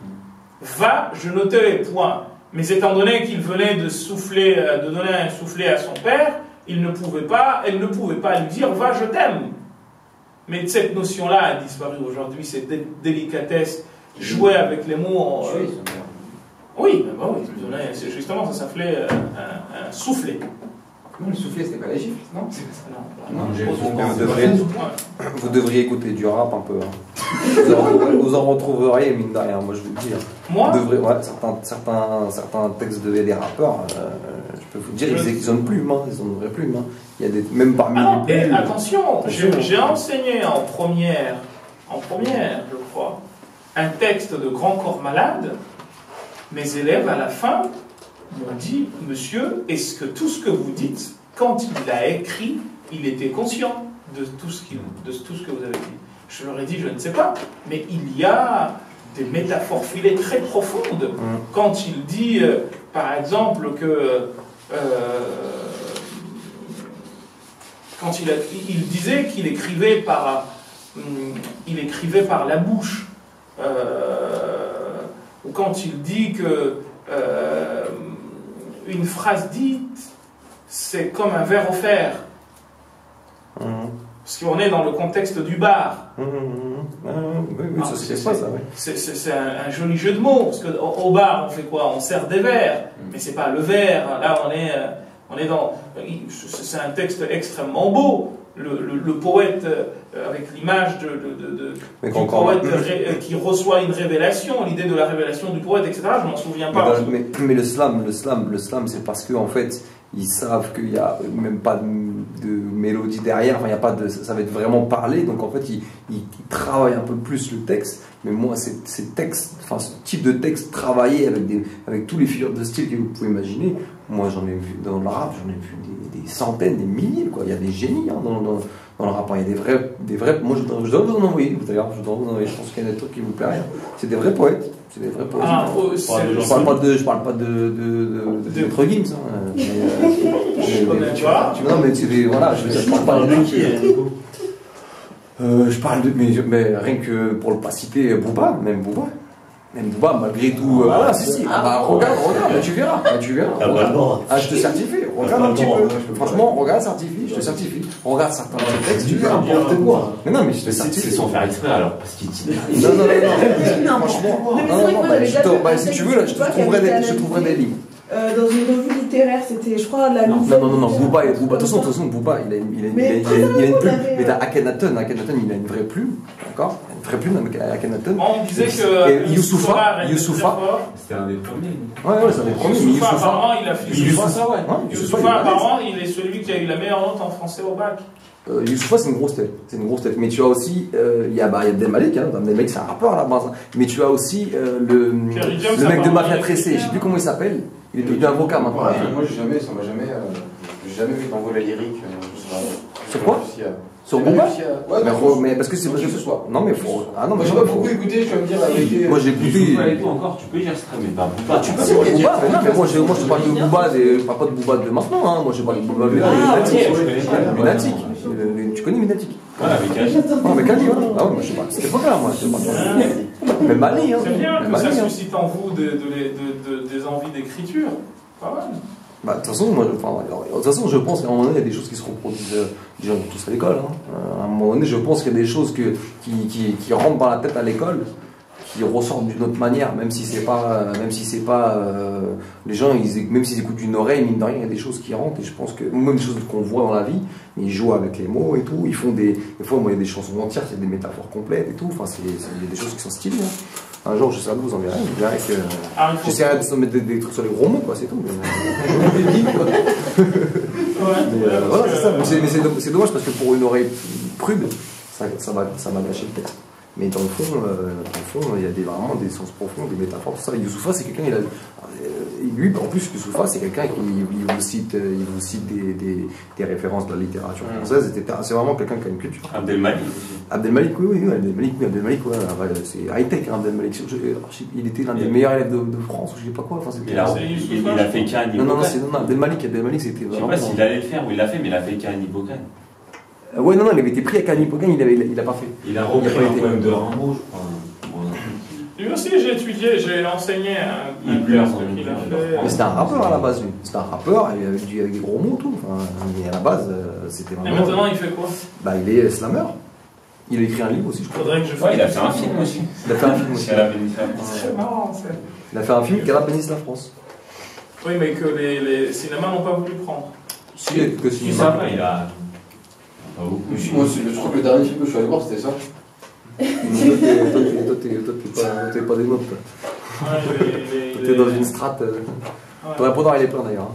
Va, je notais, point. Mais étant donné qu'il venait de souffler, de donner un soufflet à son père, elle ne pouvait pas lui dire va, je t'aime. Mais cette notion-là a disparu aujourd'hui, cette délicatesse, jouer avec les mots. Oui, c'est justement, ça s'appelait un soufflet. Non, le soufflet, c'était pas la gifle, non? Vous devriez écouter du rap un peu. Hein. Vous en retrouveriez, mine de rien, moi je vous le dis. Moi certains textes des rappeurs, je peux vous dire, ils ont une plume, hein, ils ont une vraie plume. Hein. Il y a même parmi les plumes. Attention, j'ai enseigné en première, je crois, un texte de Grand Corps Malade. Mes élèves, à la fin, m'ont dit, monsieur, est-ce que tout ce que vous dites, quand il a écrit, il était conscient de tout ce que vous avez dit? Je leur ai dit, je ne sais pas, mais il y a des métaphores filées très profondes. Quand il dit, par exemple, que... quand il disait qu'il écrivait par la bouche, ou quand il dit que une phrase dite, c'est comme un verre offert. Parce qu'on est dans le contexte du bar. C'est un joli jeu de mots, parce qu'au bar, on fait quoi? On sert des verres, mais c'est pas le verre. Là, on est dans... C'est un texte extrêmement beau. Le poète, avec l'image du poète qui reçoit une révélation, l'idée de la révélation du poète, etc., je m'en souviens pas. Mais le slam, c'est parce qu'en fait, ils savent qu'il n'y a même pas de mélodie derrière, enfin, il y a pas de, ça va être vraiment parlé, donc en fait, ils travaillent un peu plus le texte. Mais moi, ces textes, enfin, ce type de texte travaillé avec tous les figures de style que vous pouvez imaginer, moi j'en ai vu dans le rap, j'en ai vu des centaines, des milliers, quoi. Il y a des génies hein, dans le rap, il y a des vrais. Moi je dois vous en envoyer, d'ailleurs, je pense qu'il y a des trucs qui vous plairaient. C'est des vrais poètes. C'est des vrais poètes. Je parle pas de Maître Gims. Je connais pas. Non, mais c'est des. Voilà, je parle pas de qui. Je parle de. Mais rien que pour le pas citer, Booba, même Booba, malgré tout. Voilà, si. Regarde, tu verras. Je te certifie. Regarde un petit peu. Franchement, regarde, certifie, je te certifie. Regarde certains textes, tu verras. Mais non, mais je te certifie. C'est sans faire exprès alors, parce qu'il dit. Non, franchement. Si tu veux, là, je te trouverai des livres. Dans une revue littéraire, c'était, je crois, la nouvelle. Non, Booba, de toute façon, Booba, il a une plume. Mais t'as Akhenaton, il a une vraie plume, d'accord? Une vraie plume, Akhenaton. On disait que Youssoufa. C'était un des premiers. Ouais, c'est un des premiers. Youssoufa, apparemment, il a fait. Youssoufa, apparemment, il est celui qui a eu la meilleure note en français au bac. Youssoufa, c'est une grosse tête. Mais tu as aussi, il y a Abdelmalik, Abdelmalik c'est un rappeur à la base. Mais tu as aussi le mec de Mafia Tressé, je sais plus comment il s'appelle. Il est devenu avocat maintenant. Ouais, moi, j'ai jamais vu d'envoler lyrique. Sur quoi? Sur Booba? Ouais, mais parce que c'est parce que ce soit. Non, mais faut. Ah non, mais j'ai pas beaucoup écouté, je vais me dire avec. Moi, j'ai écouté. Encore, tu peux dire ça, mais pas Booba. Tu peux dire Booba, mais non, mais moi, je parle de Booba, pas de Booba de maintenant, hein. Moi, je parle de Booba Lunatique. Tu connais Lunatique? Ouais, avec Kali. Non, avec Kali, ouais. Ah ouais, moi, je sais pas. C'était pas clair, moi. Mais Mali, hein. C'est bien que ça suscite en vous des envies d'écriture. Pas mal. Bah, de toute façon, je pense qu'à un moment donné, il y a des choses qui se reproduisent déjà tous à l'école. Hein. À un moment donné, je pense qu'il y a des choses qui rentrent dans la tête à l'école, qui ressortent d'une autre manière, même si c'est pas les gens, même s'ils écoutent d'une oreille, mine de rien, il y a des choses qui rentrent. Et je pense que même des choses qu'on voit dans la vie, ils jouent avec les mots et tout. Ils font des fois, moi, il y a des chansons entières, il y a des métaphores complètes et tout. Enfin, il y a des choses qui sont stylées. Hein. Un jour, je sais pas, vous en verrez. Vous verrez que j'essaierai de mettre des trucs sur les gros mots, quoi, c'est tout. Voilà, c'est ça. Mais c'est dommage parce que pour une oreille prude, ça va gâcher le texte. Mais dans le fond, il y a vraiment des sens profonds, des métaphores, tout ça. Youssoufa, c'est quelqu'un, lui, en plus, Youssoufa, c'est quelqu'un qui vous cite des références de la littérature française. C'est vraiment quelqu'un qui a une culture. Abdelmalik. Abdelmalik, oui, ouais, c'est high-tech, hein, Abdelmalik. Il était l'un des meilleurs élèves de France, ou je sais pas quoi. Enfin, il a fait qu'un niveau. Non, Abdelmalik, c'était vraiment. Je sais pas s'il allait le faire ou il l'a fait, mais il a fait qu'un niveau. Ouais, non, il avait été pris avec Camille Pogan, il a pas fait. Il a repris un poème de Rimbaud, je crois. Lui aussi, j'ai étudié, j'ai enseigné un texte qu'il a fait. Mais c'était un rappeur à la base, lui. C'était un rappeur avec des gros mots, tout. Enfin, mais à la base, c'était vraiment. Et maintenant, il fait quoi? Bah, il est slammer. Il a écrit un livre aussi, je crois. Faudrait que je fasse. Ouais, il a fait un film aussi. Il a fait un film aussi. C'est marrant, ça. Il a fait un film qui a bénisse la France. Oui, mais que les cinémas n'ont pas voulu prendre. Si, que Si, ça va, il a. Pas beaucoup. Moi, je crois que le dernier film que je suis allé voir, c'était ça. Toi, t'es pas des notes. T'es dans une strate. Ton répondeur, il est plein d'ailleurs.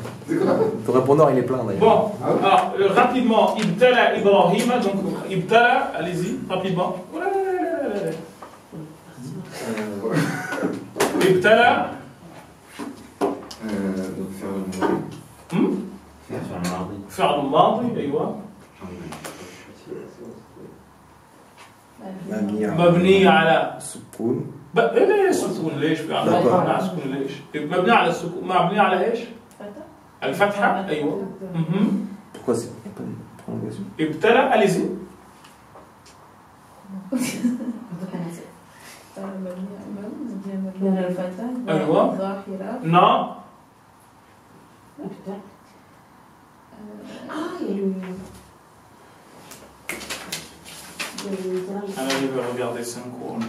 Ton répondeur, il est plein d'ailleurs. Bon, alors rapidement, Ibtala Ibrahima, donc Ibtala, allez-y, rapidement. Ibtala. Donc faire le الماضي أيوة مبني على السكون ليه السكون ليش؟ مبني على السكون ليش؟ مبني على السكون مبني على ايش؟ الفتحة أيوة. Pourquoi c'est pas une prolongation? ابتلى allez-y. أيوة. non. Alors je vais regarder 5 cours.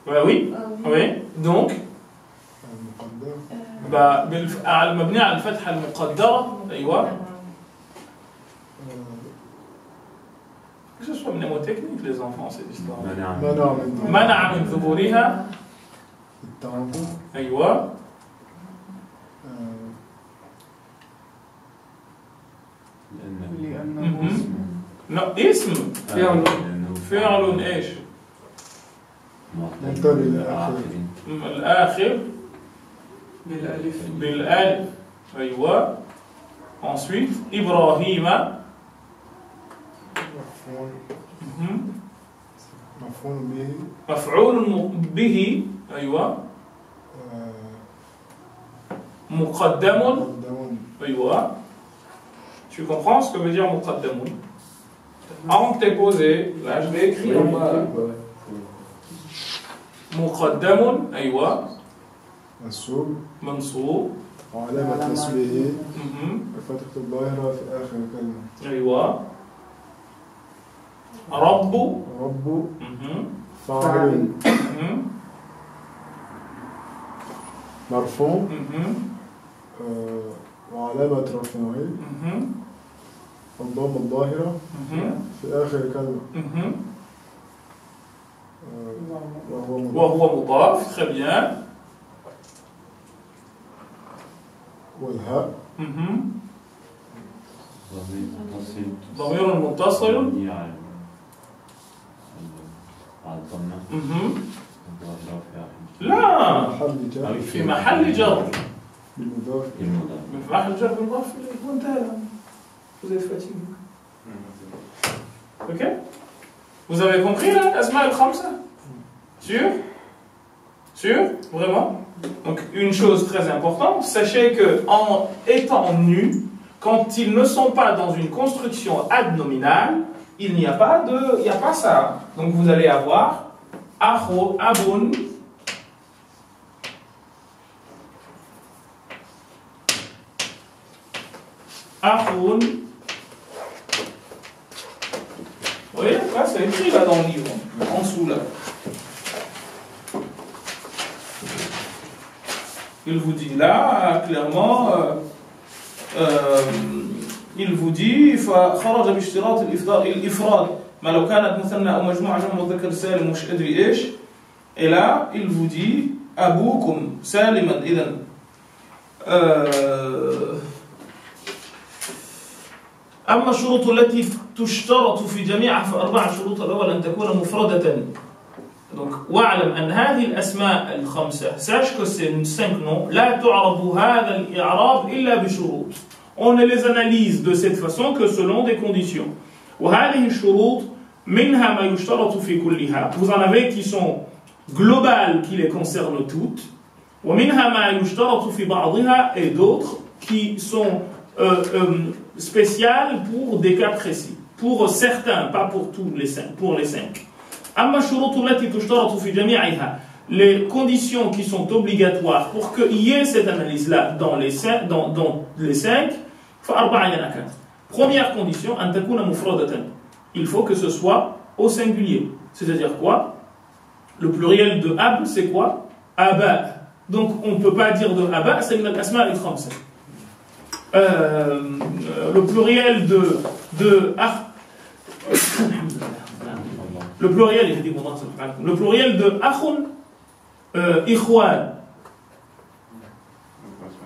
Bah oui, oui. Donc bah المبني على الفتحة المقدرة أيوة. Que ce soit mnémotechnique les enfants cette histoire. منع من ظهورها أيوة. لا اسم فعل ايش؟ الآخر بالألف أيوة. ensuite إبراهيم مفعول به أيوة. مقدم أيوة. Tu comprends ce que veut dire muqaddamun? Avant que t'aies posé, là je l'ai écrit en bas. Muqaddamun, aywa. Mansoub. وعلامة نصبه الفتحة الظاهرة في آخر الكلمة. أيوة. رب. رب. فاعل. مرفوع. وعلامة رفعه الضمة الظاهرة في آخر الكلمة. وهو مضاف. très bien. والهاء ضمير متصل لا في محل جر بالمضاف من محل جر بالمضاف إليه وانتهى. Vous êtes fatigué. Ok? Vous avez compris là, l'asma al-khamsa? Sûr? Sûr? Vraiment? Donc une chose très importante, sachez que en étant nus, quand ils ne sont pas dans une construction adnominale, il n'y a pas ça. Donc vous allez avoir akho, abun, akhun. Vous voyez, là c'est écrit là dans le livre, en dessous là. Il vous dit là, clairement, il vous dit فخرج باشتراط الإفراد ما لو كانت مثنى أو مجموعة جمع مذكر سالم مش أدري إيش. Et là, il vous dit أبوكم سالما إذن أما الشروط التي تشترط في جميعها فأربع شروط. الأول أن تكون مفردة. Donc, واعلم أن هذه الأسماء الخمسة sache que ces 5 noms لا تعرب هذا الإعراب إلا بشروط. On ne les analyse de cette façon que selon des conditions. وهذه الشروط منها ما يشترط في كلها. Vous en avez qui sont globales, qui les concernent toutes. ومنها ما يشترط في بعضها, et d'autres qui sont spéciale pour des cas précis. Pour certains, pas pour tous les 5. Pour les 5. Les conditions qui sont obligatoires pour qu'il y ait cette analyse-là dans les 5, première condition, il faut que ce soit au singulier. C'est-à-dire quoi? Le pluriel de ab, c'est quoi? Aba. Donc on ne peut pas dire de aba, c'est une asma al-khamsa. Le pluriel de le pluriel de akhun, ikhwan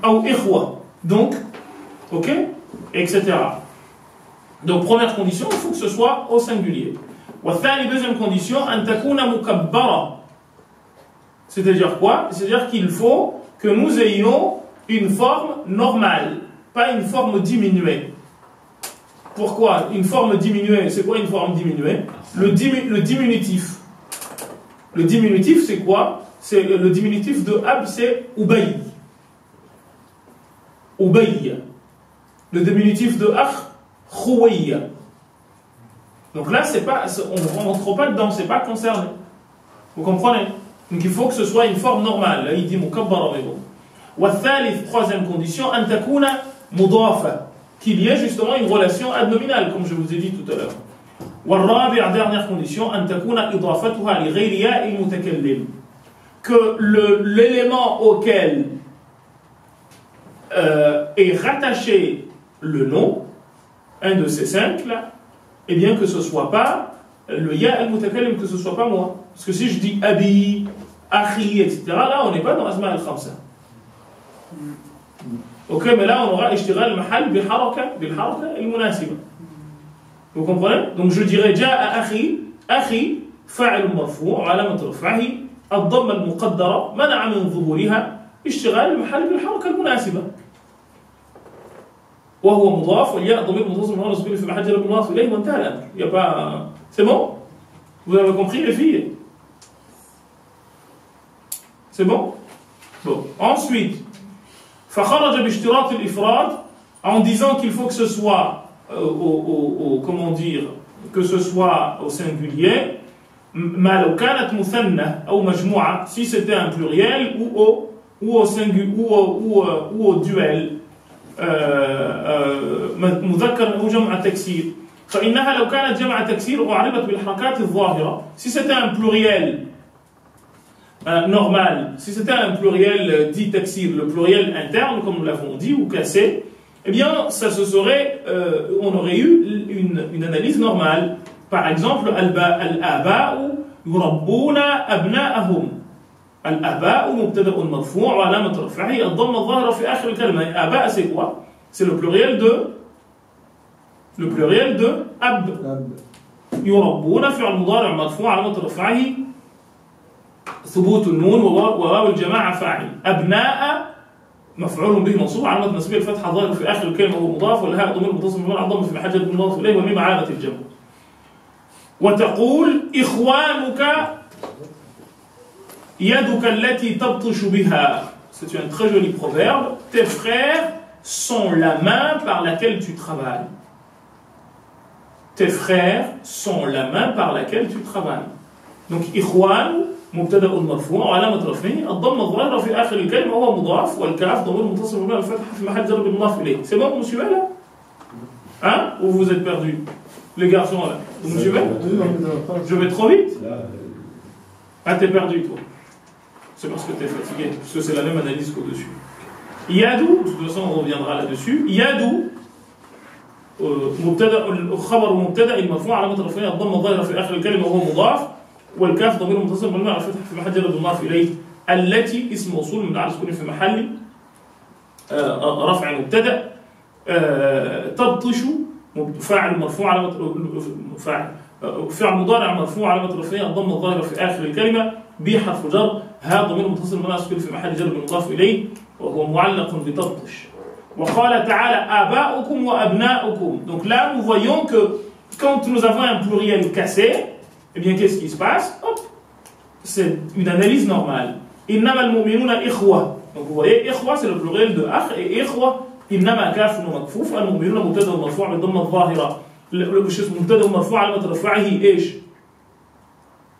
ou ikhwa, donc ok, etc. Donc première condition, il faut que ce soit au singulier. Deuxième condition, an takuna mukabbara. C'est-à-dire quoi? C'est-à-dire qu'il faut que nous ayons une forme normale, pas une forme diminuée. Pourquoi? Une forme diminuée, c'est quoi une forme diminuée? Le diminutif. Le diminutif, c'est quoi? C'est le diminutif de ab, c'est ubay. Ubay. Le diminutif de akh, khouway. Donc là, c'est pas, on ne rentre pas dedans, c'est pas concerné. Vous comprenez? Donc il faut que ce soit une forme normale. Là, il dit mukabbara bidu. Wa thalith, troisième condition, an takuna mudafa, qu'il y ait justement une relation adnominale, comme je vous ai dit tout à l'heure. Wa rabi', dernière condition, an takuna idafatuha li ghayri ya'il mutakallim, que l'élément auquel est rattaché le nom, un de ces 5 là, eh bien que ce soit pas le ya al-mutakallim, que ce soit pas moi. Parce que si je dis abi, akhi, etc., là on n'est pas dans asma al-khamsa. Ok, mais là on aura ishtighal mahal bil haraka al-munasiba. Vous comprenez? Donc je dirais ja'a akhi, akhi, fa'il marfu', alamat raf'ihi, ad-damma al-muqaddara, mana'a min dhuhuriha, ishtighal mahal bil haraka al-munasiba. وهو مضاف والياء ضمير متصل منصوب في محل جر مضاف إليه وانتهى الأمر. Il y a pas. C'est bon? Vous avez compris les filles? C'est bon? Bon. Ensuite, فخرج باشتراط الإفراد, en disant qu'il faut que ce soit comment dire, que ce soit au singulier. ما لو كانت مثنى أو مجموعة, si c'était un pluriel ou au singulier ou au duel. مذكر أو جمع تكسير فإنها لو كانت جمع تكسير أعربت بالحركات الظاهرة. Si c'était un pluriel normal, si c'était un pluriel dit taksir, le pluriel interne comme nous l'avons dit ou cassé, eh bien ça se serait, on aurait eu une analyse normale. Par exemple, al-aba'u yurabbuna abna'ahum. الآباء مبتدأ مرفوع وعلامة رفعه الضمة الظاهرة في آخر الكلمة. آباء c'est quoi? C'est le pluriel de أب. يربون فعل مضارع مرفوع علامة رفعه ثبوت النون وواو الجماعة فاعل. أبناء مفعول به منصوب علامة نصبه الفتحة الظاهرة في آخر الكلمة وهو مضاف والهاء ضمير متصل بمعنى الضم في محل جر مضاف إليه والميم علامة الجمع. وتقول إخوانك يدك التي تبطش بها. C'est un très joli proverbe. Tes frères sont la main par laquelle tu travailles. Tes frères sont la main par laquelle tu travailles. Donc إخوان مبتدأ مرفوع وعلامة رفعه الضمة الظاهرة في آخر الكلمة وهو مضاف والكاف ضمير متصل بمعنى الفتحة في محل جر مضاف إليه. C'est bon, monsieur là? Hein? Ou vous êtes perdus? Les garçons là. Vous me suivez? Je vais trop vite? Ah, t'es perdu toi. C'est parce que tu es fatigué, parce que c'est la même analyse qu'au-dessus. Yadou, de toute façon on reviendra là-dessus. Yadou, خبر مبتدأ المرفوع علامة رفعه الضمة الظاهرة في آخر الكلمة وهو مضاف والكاف ضمير متصل بالماء على الفتح في محل جر مضاف إليه. التي اسم موصول من على سكون في محل رفع مبتدأ. تبطش فاعل مرفوع علامة فعل مضارع مرفوع علامة رفعه الضمة الظاهرة في آخر الكلمة بحرف جر ها ضمير متصل بمعنى سكون في محل جر مضاف إليه وهو معلق بتبطش. وقال تعالى آباؤكم وأبناؤكم. Donc là nous voyons que quand nous avons un pluriel cassé, eh bien qu'est-ce qui se passe? Hop, c'est une analyse normale. إنما المؤمنون إخوة. Donc vous voyez, إخوة c'est le pluriel de akh et إخوة إنما كاف ومكفوف المؤمنون مبتدأ مرفوع بالضمة الظاهرة مبتدأ مرفوع علامة رفعه إيش؟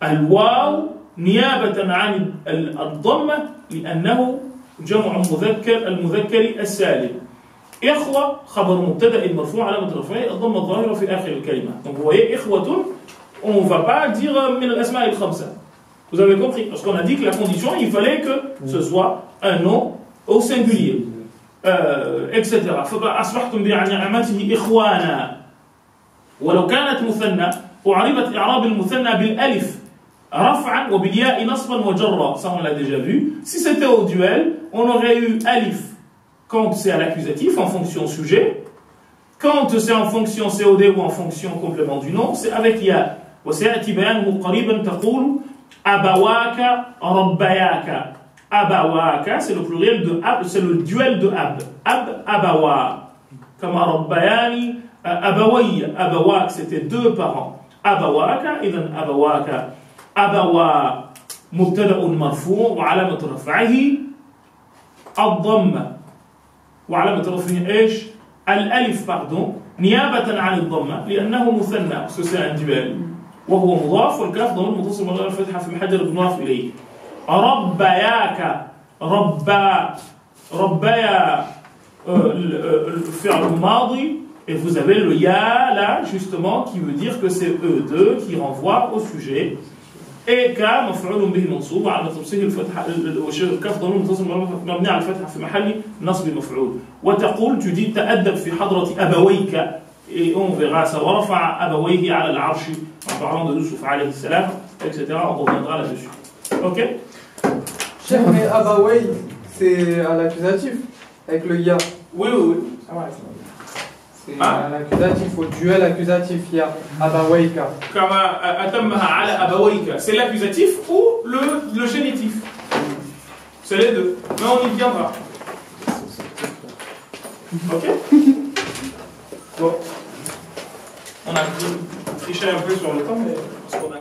الواو نيابة عن الضمة لأنه جمع مذكر المذكر السالم. إخوة خبر مبتدأ مرفوع علامة رفعه الضمة الظاهرة في آخر الكلمة. Donc vous voyez إخوة on ne va pas dire من الأسماء الخمسة. Vous avez compris? Parce qu'on a dit que la condition il fallait que ce soit un nom au singulier. etc. فأصبحتم بنعمته إخوانا. ولو كانت مثنى أعربت إعراب المثنى بالألف رفعا وبالياء نصبا وجرا. Ça on l'a déjà vu. Si c'était au duel, on aurait eu alif quand c'est à l'accusatif en fonction sujet. Quand c'est en fonction COD ou en fonction complément du nom, c'est avec ya. وسيأتي بيانه قريبا تقول أبواك ربياك. Abawaka, c'est le pluriel de ab, c'est le duel de ab. Ab, abawa. Comme Rabbayani, abawai. Abawak, c'était deux parents. Abawaka, idhan abawaka. Abawa, mubtada'un marfu' wa alamat raf'ihi ad-dhamma. Wa alamat raf'ihi ايش؟ الالف pardon. نيابة عن الضمة لأنه مثنى parce que c'est un duel. وهو مضاف والكاف ضمير متصل بغير الفتحة في محل المضاف إليه. ربياك ربا ربيا الفعل الماضي et vous avez le ya là justement qui veut dire que c'est eux deux qui renvoient au sujet et ka مفعول به منصوب على تفصيل الفتحة الكاف ضمير متصل مبني على الفتحة في محل نصب المفعول وتقول tu dis تأدب في حضرة أبويك et on verra ça ورفع أبويه على العرش en parlant de Yusuf alayhi salam etc. on reviendra là-dessus. Ok. Mais Abaway, c'est à l'accusatif, avec le ya. Oui, oui, oui. C'est à l'accusatif, au duel accusatif, ya. Abawayka. Kama atammaha ala abawayka. C'est l'accusatif ou le génitif. C'est les deux. Mais on y viendra. Ok. Bon. On a triché un peu sur le temps, mais parce qu'on a